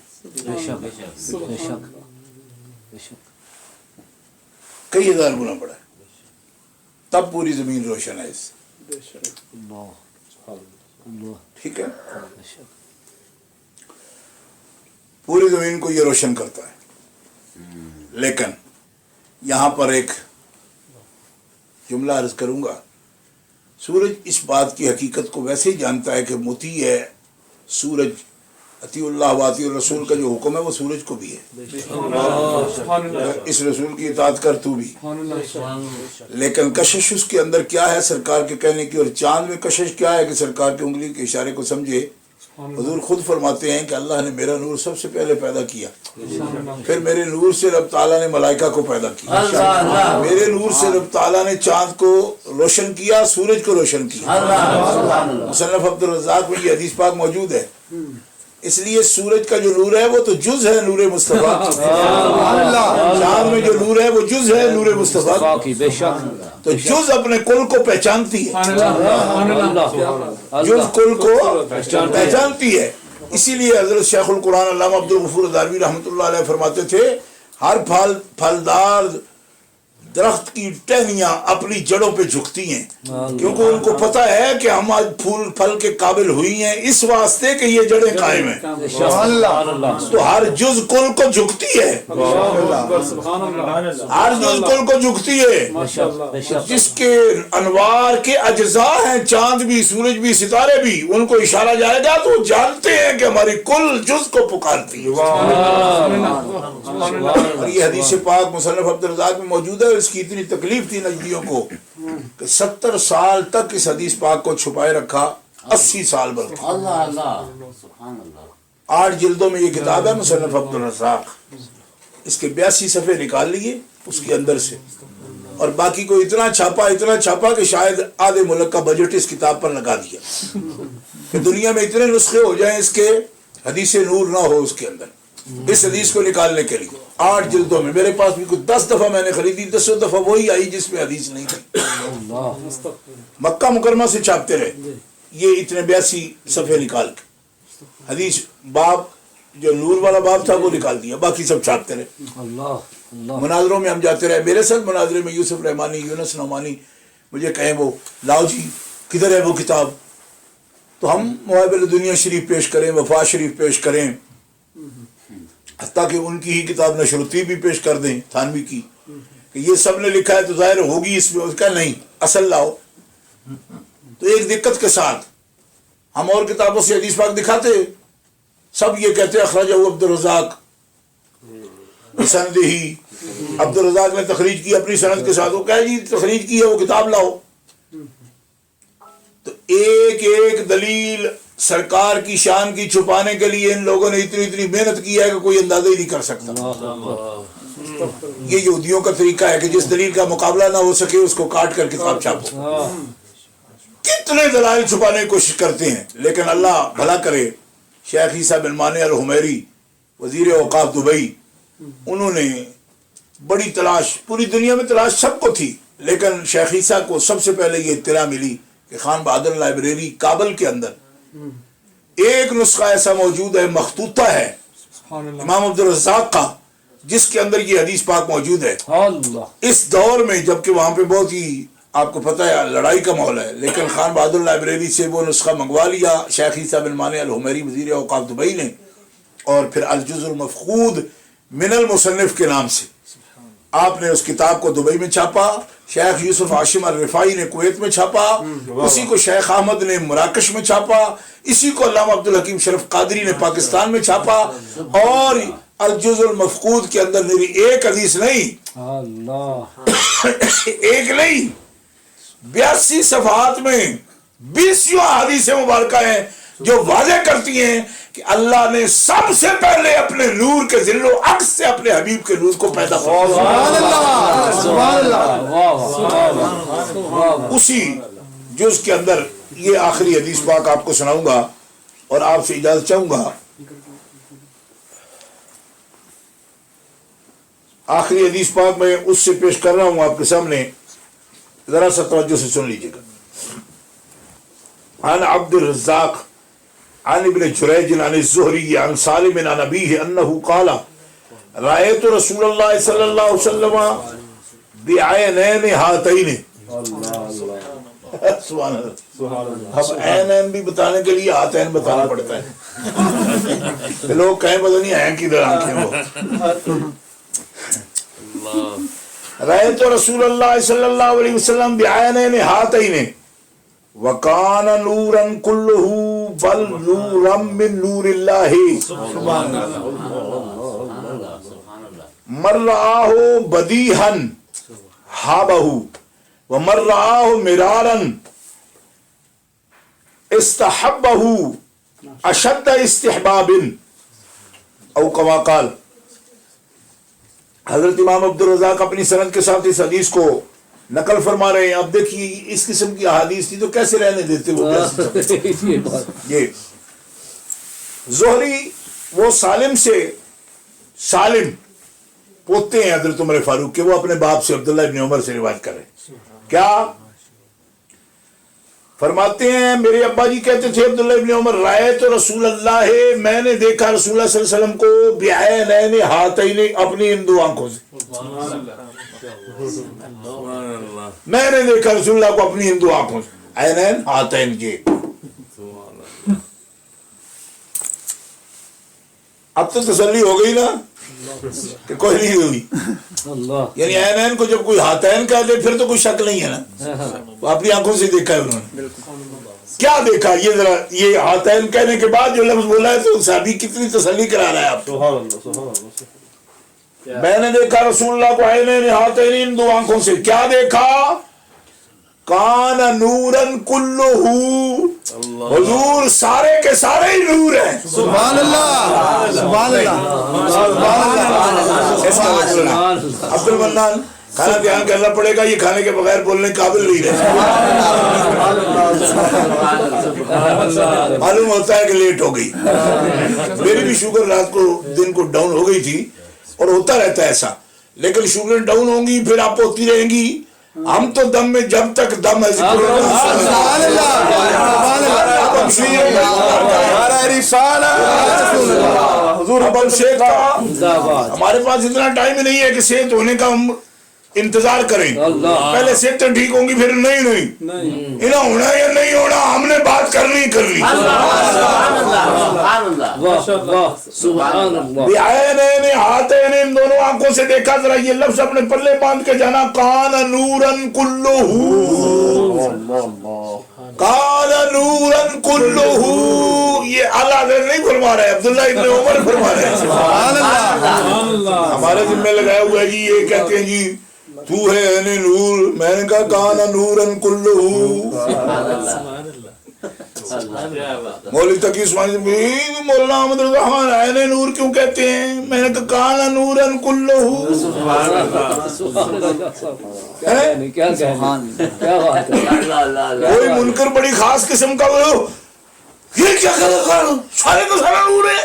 کئی ہزار گنا بڑا ہے تب پوری زمین روشن ہے اس سے ٹھیک ہے پوری زمین کو یہ روشن کرتا ہے لیکن یہاں پر ایک جملہ عرض کروں گا سورج اس بات کی حقیقت کو ویسے ہی جانتا ہے کہ موتی ہے سورج اطیع اللہ و اطیع الرسول کا جو حکم ہے وہ سورج کو بھی ہے اس رسول کی اطاعت کر تو بھی لیکن کشش اس کے اندر کیا ہے سرکار کے کہنے کی اور چاند میں کشش کیا ہے کہ سرکار کی انگلی کے اشارے کو سمجھے حضور خود فرماتے ہیں کہ اللہ نے میرا نور سب سے پہلے پیدا کیا پھر میرے نور سے رب تعالیٰ نے ملائکہ کو پیدا کیا میرے نور سے رب تعالیٰ نے چاند کو روشن کیا سورج کو روشن کیا مصنف عبدالرزاق میں یہ حدیث پاک موجود ہے اس لیے سورج کا جو نور ہے وہ تو جز ہے نور مصطفیٰ چاند میں جو نور ہے وہ جز ہے نور مصطفیٰ تو جز اپنے کل کو پہچانتی ہے جز کل کو پہچانتی ہے اسی لیے حضرت شیخ القرآن علامہ عبدالغفور داروی رحمۃ اللہ علیہ فرماتے تھے ہر پھلدار درخت کی ٹہنیاں اپنی جڑوں پہ جھکتی ہیں کیونکہ ان کو پتا ہے کہ ہم آج پھول پھل کے قابل ہوئی ہیں اس واسطے کہ یہ جڑیں قائم ہیں تو ہر جز کل کو جھکتی ہے ہر جز کل کو جھکتی ہے جس کے انوار کے اجزاء ہیں چاند بھی سورج بھی ستارے بھی ان کو اشارہ جائے گا تو جانتے ہیں کہ ہماری کل جز کو پکارتی ہے اور یہ حدیث پاک مصنف عبدالرزاق میں موجود ہے اس کی اتنی تکلیف تھی نجدیوں کو کہ 70 سال تک اس حدیث پاک کو چھپائے رکھا 80 سال بلکہ 8 جلدوں میں یہ کتاب ہے مصنف عبدالرزاق اس کے 82 صفحے نکال لیے اس کے اندر سے اور باقی کو اتنا چھاپا کہ شاید آدھے ملک کا بجٹ اس کتاب پر لگا دیا کہ دنیا میں اتنے نسخے ہو جائیں اس کے حدیث نور نہ ہو اس کے اندر اس حدیث کو نکالنے کے لیے 8 جلدوں میں میرے پاس بھی کچھ 10 دفعہ میں نے خریدی 10 دفعہ وہی آئی جس میں حدیث نہیں تھی مکہ مکرمہ سے چھاپتے رہے یہ اتنے 82 صفحے نکال کے حدیث باب جو نور والا باب تھا وہ نکال دیا باقی سب چھاپتے رہے مناظروں میں ہم جاتے رہے میرے ساتھ مناظرے میں یوسف رحمانی یونس نعمانی مجھے کہیں وہ لاؤ جی کدھر ہے وہ کتاب تو ہم موائب دنیا شریف پیش کریں وفا شریف پیش کریں حتیٰ کہ ان کی ہی کتاب نشرتی بھی پیش کر دیں تھانوی کی کہ یہ سب نے لکھا ہے تو ظاہر ہوگی اس میں اس کا نہیں اصل لاؤ تو ایک دقت کے ساتھ ہم اور کتابوں سے حدیث پاک دکھاتے سب یہ کہتے اخرجہ عبدالرزاق سند ہی عبدالرزاق نے تخریج کی اپنی سند کے ساتھ وہ کہا جی تخریج کی ہے وہ کتاب لاؤ تو ایک ایک دلیل سرکار کی شان کی چھپانے کے لیے ان لوگوں نے اتنی محنت کی ہے کہ کوئی اندازہ ہی نہیں کر سکتا یہ یہودیوں کا طریقہ ہے کہ جس دلیل کا مقابلہ نہ ہو سکے اس کو کاٹ کر کتاب چھاپو کتنے دلائل چھپانے کی کوشش کرتے ہیں لیکن اللہ بھلا کرے شیخ عیسیٰ بن مانع الحمیری وزیر اوقاف دبئی انہوں نے بڑی تلاش پوری دنیا میں تلاش سب کو تھی لیکن شیخ عیسیٰ کو سب سے پہلے یہ اطلاع ملی کہ خان بہادر لائبریری کابل کے اندر ایک نسخہ ایسا موجود ہے مخطوطہ ہے امام عبدالرزاق کا، جس کے اندر یہ حدیث پاک موجود ہے. اللہ اس دور میں جبکہ وہاں پہ بہت ہی آپ کو پتہ ہے لڑائی کا ماحول ہے، لیکن خان بہادر لائبریری سے وہ نسخہ منگوا لیا شیخ عیسیٰ بن مانع الحمیری وزیر اوقاف دبئی نے، اور پھر الجزء المفقود من المصنف کے نام سے آپ نے اس کتاب کو دبئی میں چھاپا، شیخ یوسف ہاشم الرفاعی نے کویت میں چھاپا، اسی کو شیخ احمد نے مراکش میں چھاپا، اسی کو علامہ عبدالحکیم شرف قادری نے پاکستان میں چھاپا. اور الجزء المفقود کے اندر میری ایک حدیث نہیں، اللہ ایک نہیں 82 صفحات میں 20 حدیث مبارکہ ہیں جو واضح کرتی ہیں کہ اللہ نے سب سے پہلے اپنے نور کے ذل و عکس سے اپنے حبیب کے نور کو پیدا کیا. اسی جز کے اندر یہ آخری حدیث پاک آپ کو سناؤں گا اور آپ سے اجازت چاہوں گا. آخری حدیث پاک میں اس سے پیش کر رہا ہوں آپ کے سامنے، ذرا سا توجہ سے سن لیجیے گا. عن عبد الرزاق عن ابن جریج عن الزہری عن سالم عن ابیہ انہ قال رأیت رسول اللہ صلی اللہ علیہ وسلم بعینین ہاتین. سبحان اللہ. اب عینین بھی بتانے کے لیے ہاتین بتانا پڑتا ہے. لوگ کہیں پتہ نہیں ہیں کدھر آنکھیں وہ. رأیت رسول اللہ صلی اللہ علیہ وسلم بعینین ہاتین وکان نورا کلہ بل نورا من نور اللہ من رآہ بدیہا حابہ ومن رآہ مرارا استحبہ اشد استحباب او کما قال. حضرت امام عبدالرزاق اپنی سند کے ساتھ اس حدیث کو نقل فرما رہے ہیں. اب دیکھیے اس قسم کی احادیث تھی تو کیسے رہنے دیتے وہ. یہ زہری وہ سالم سے، سالم پوتے ہیں حضرت عمر فاروق کے، وہ اپنے باپ سے عبداللہ ابن عمر سے روایت کر رہے ہیں. کیا فرماتے ہیں؟ میرے ابا جی کہتے تھے عبداللہ ابن عمر رأیت رسول اللہ، میں نے دیکھا رسول اللہ صلی اللہ علیہ وسلم کو بعینین ہاتین، اپنی ان دو آنکھوں سے. میں نے دیکھا رسول اللہ کو اپنی ان دو آنکھوں سے. عینین ہاتین کے. اب تو تسلی ہو گئی نا کہ کوئی نہیں ہوئی. یعنی عینین کو جب کوئی ہاتین کہہ دے پھر تو کوئی شک نہیں ہے نا. اپنی آنکھوں سے دیکھا ہے انہوں نے. کیا دیکھا؟ یہ ذرا یہ ہاتین کہنے کے بعد جو لفظ بولا ہے تو صحابی کتنی تسلی کرا رہا ہے آپ کو. میں نے دیکھا رسول اللہ کو عینین ہاتین، ان دو آنکھوں سے. کیا دیکھا؟ کان نورن کلہ، حضور سارے کے سارے ہی نور ہیں. سبحان اللہ سبحان اللہ. عبد المنان کھانا دھیان کرنا پڑے گا، یہ کھانے کے بغیر بولنے قابل نہیں رہے. معلوم ہوتا ہے کہ لیٹ ہو گئی. میری بھی شوگر رات کو دن کو ڈاؤن ہو گئی تھی، اور ہوتا رہتا ہے ایسا، لیکن شوگر ڈاؤن ہوں گی پھر آپ ہوتی رہیں گی. ہم تو دم میں جب تک دم ہے ہمارے پاس اتنا ٹائم نہیں ہے کہ صحت ہونے کا ہم انتظار کریں. پہلے صحتیں ٹھیک ہوں گی پھر نہیں انہیں ہونا یا نہیں ہونا، ہم نے بات کرنی کرنی. ہاتین، ان دونوں آنکھوں سے دیکھا. ذرا یہ لفظ اپنے پلے باندھ کے جانا. کان نورن کلہ، کان نورن کلہ. یہ اعلیٰ نہیں فرما رہا ہے، عبداللہ ابن عمر فرما رہے ہیں. ہمارے ذمہ لگایا ہوا ہے جی. یہ کہتے ہیں جی تو ہے عین نور. میں نے کہا کان نورن کلہ. مولوی تقی عثمانی مولانا احمد رضا خان عین نور کیوں کہتے ہیں؟ میں نے کہا کان نورن کلہ. کوئی منکر بڑی خاص قسم کا وہ یہ کیا سارے کا سارا نور ہے.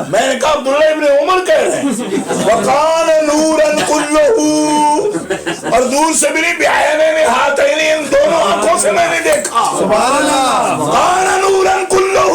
میں نے کہا عبداللہ ابن عمر کہہ رہے ہیں وَقَانَ نُورًا كُلُّهُ، اور دور سے بھی نہیں، بعینین ہاتین، ان دونوں آنکھوں سے میں نے دیکھا. سبحان اللہ. قَانَ نُورًا كُلُّهُ،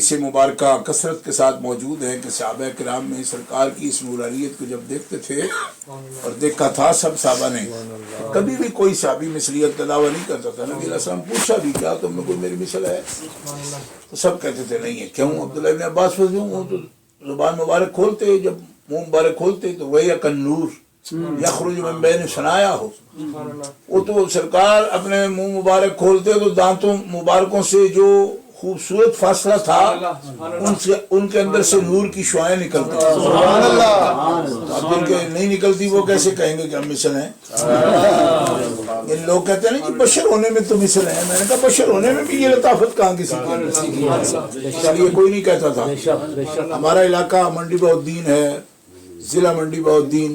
احادیث مبارکہ کثرت کے ساتھ موجود ہیں کہ صحابہ کرام میں سرکار کی اس نورانیت کو جب دیکھتے تھے اور دیکھا تھا سب صحابہ نے، کبھی بھی کوئی صحابی مثلیت کا دعویٰ نہیں کرتا تھا. نبی علیہ السلام پوچھا بھی کیا تم میں کوئی میری مثل ہے؟ تو سب کہتے تھے نہیں ہے. کیوں؟ عبداللہ ابن عباس فضلوں وہ تو زبان مبارک کھولتے، جب منہ مبارک کھولتے تو وہی کن نور یخرج من بین ثنایا ہو. وہ تو سرکار اپنے منہ مبارک کھولتے تو دانتوں مبارکوں سے جو خوبصورت فاصلہ تھا ان کے اندر سے نور کی شعائیں نکلتی. سبحان اللہ. اب جن کے نہیں نکلتی وہ کیسے کہیں گے کہ ہم مثل ہیں؟ ان لوگ کہتے ہیں نا کہ بشر ہونے میں تو مثل ہیں. میں نے کہا بشر ہونے میں بھی یہ لطافت کہاں کسی کی؟ یہ کوئی نہیں کہتا تھا. ہمارا علاقہ منڈی بہالدین ہے، ضلع منڈی بہالدین.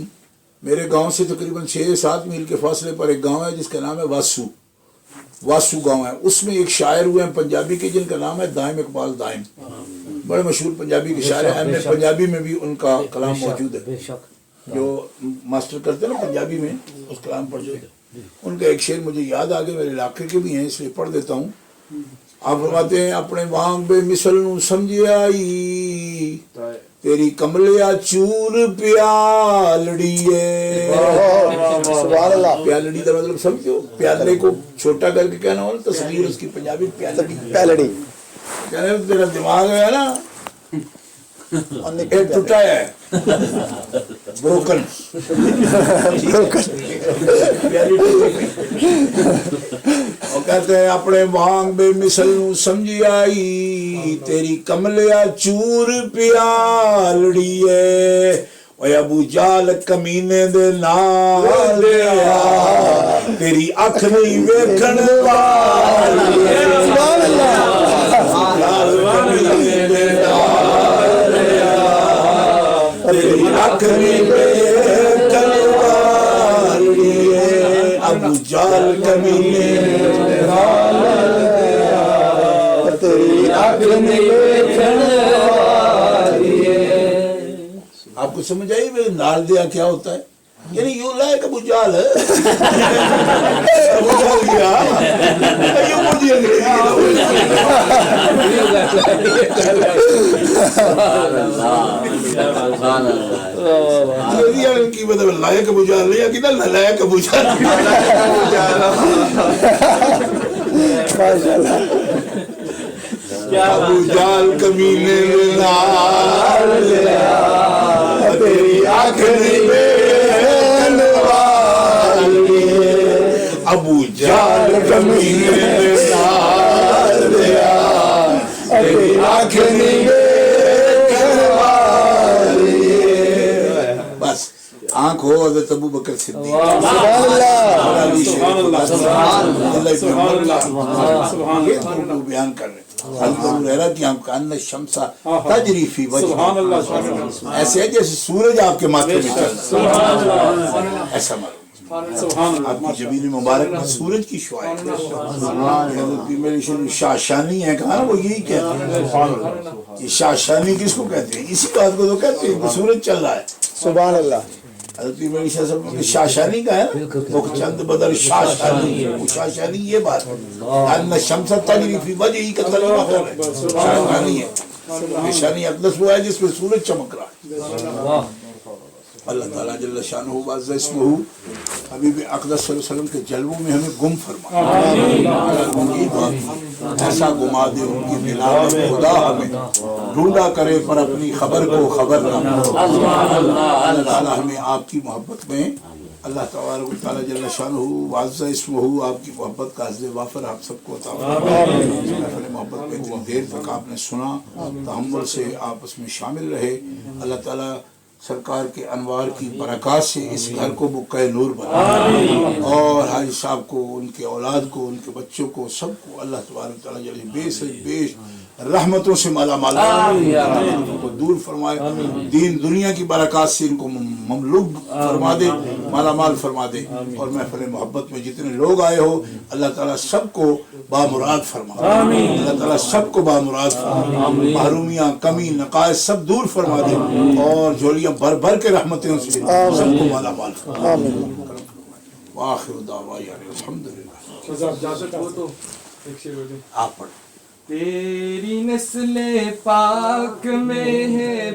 میرے گاؤں سے تقریباً 6-7 میل کے فاصلے پر ایک گاؤں ہے جس کا نام ہے واسو گاؤں ہے. اس میں ایک شاعر ہوئے ہیں پنجابی کے جن کا نام ہے دائم اقبال دائم. بڑے مشہور پنجابی کے شاعر ہیں. ایم اے پنجابی میں بھی ان کا کلام موجود ہے. جو ماسٹر کرتے ہیں نا پنجابی میں اس کلام پڑھتے ہیں. ان کا ایک شعر مجھے یاد آ گیا، میرے علاقے کے بھی ہیں اس لیے پڑھ دیتا ہوں. آپ فرماتے ہیں اپنے وانگ بے مثل نو سمجھ آئی تیری کملیا چور پیالڑیے. سبحان اللہ. پیالڑی کا مطلب سمجھتے ہو؟ پیالے کو چھوٹا کر کے کہنا ہو نا، تصویر اس کی پنجابی پیالڑی. پیلڑی کہنے تیرا دماغ ہے نا ایک ٹوٹا ہے، بروکن. اور کہتے ہیں اپنے وانگ بے مثل نو سمجھی آئی تیری کملیا چور پیالڑیے. اوے ابو جال کمینے دے نال تیری اکھ نہیں ویکھن والی. سبحان اللہ. کمینے دے نال تیری اکھ نہیں ویکھن والی. ابو جال کمینے دے نال تیری اکھ نہیں ویکھن والی. آپ کو سمجھ آئی میں نال دیا کیا ہوتا ہے؟ یعنی یوں لائے کہ ابو جال ہے. ابو جال کیا یوں مجھے ان کی مطلب لائق ابو جال نہیں کہ نہ لائق ابو جال. ابو جال کمینے نال تیری آخری بین والی. ابو جال کمینے نال تیری آخری بین والی. بس آنکھ ہو حضرت ابو بکر صدیق. سبحان اللہ. بیان کر رہے تجری فی وجہ، ایسے ہے جیسے سورج آپ کے ماتھے میں چل رہا ہے. ایسا معلوم آپ کی جبین مبارک میں سورج کی شعائیں. میری شاشانی ہے کہا نا وہ یہی کہتے ہیں. یہ شاشانی کس کو کہتے ہیں؟ اسی بات کو تو کہتے ہیں کہ سورج چل رہا ہے. سبحان اللہ. حضرت میری شاشانی کا ہے نا وہ چند بدر شاشانی. وہ شاشانی یہ بات ہے ان شمس تجری فی وجہی کا ترجمہ کر رہے ہیں. شاشانی ہے نشانی اقدس وہ ہے جس میں سورج چمک رہا ہے. اللہ تعالیٰ جل شانہ وعز اسمہ حبیب اقدس صلی اللہ علیہ وسلم کے جلووں میں ہمیں گم فرما. ایسا گما دے ان کی بنا میں خدا ہمیں ڈھونڈا کرے پر اپنی خبر کو خبر نہ. اللہ تعالیٰ ہمیں آپ کی محبت میں اللہ تبارک و تعالیٰ جل شانہ وعز اسمہ آپ کی محبت کا حظ وافر آپ سب کو عطا فرمائے. محبت میں اتنی دیر تک آپ نے سنا، تحمل سے آپ اس میں شامل رہے. اللہ تعالیٰ سرکار کے انوار کی برکات سے اس گھر کو بقعہ نور بنا، اور حاجی صاحب کو، ان کے اولاد کو، ان کے بچوں کو، سب کو اللہ تبارک تعالیٰ جل بے سے بیش رحمتوں سے مالا مال کو دور فرمائے. دین دنیا کی برکات سے ان کو مملوک فرما دے، مالا مال فرما دے. اور محفل محبت میں جتنے لوگ آئے ہو اللہ تعالیٰ سب کو بامراد فرما. اللہ تعالیٰ سب کو بامراد فرما. محرومیاں، کمی، نقائص سب دور فرما دے، اور جھولیاں بھر بھر کے رحمتوں سے سب کو مالا مال فرما. وآخر دعوانا الحمدللہ. آپ پڑھ تیری نسل پاک میں ہے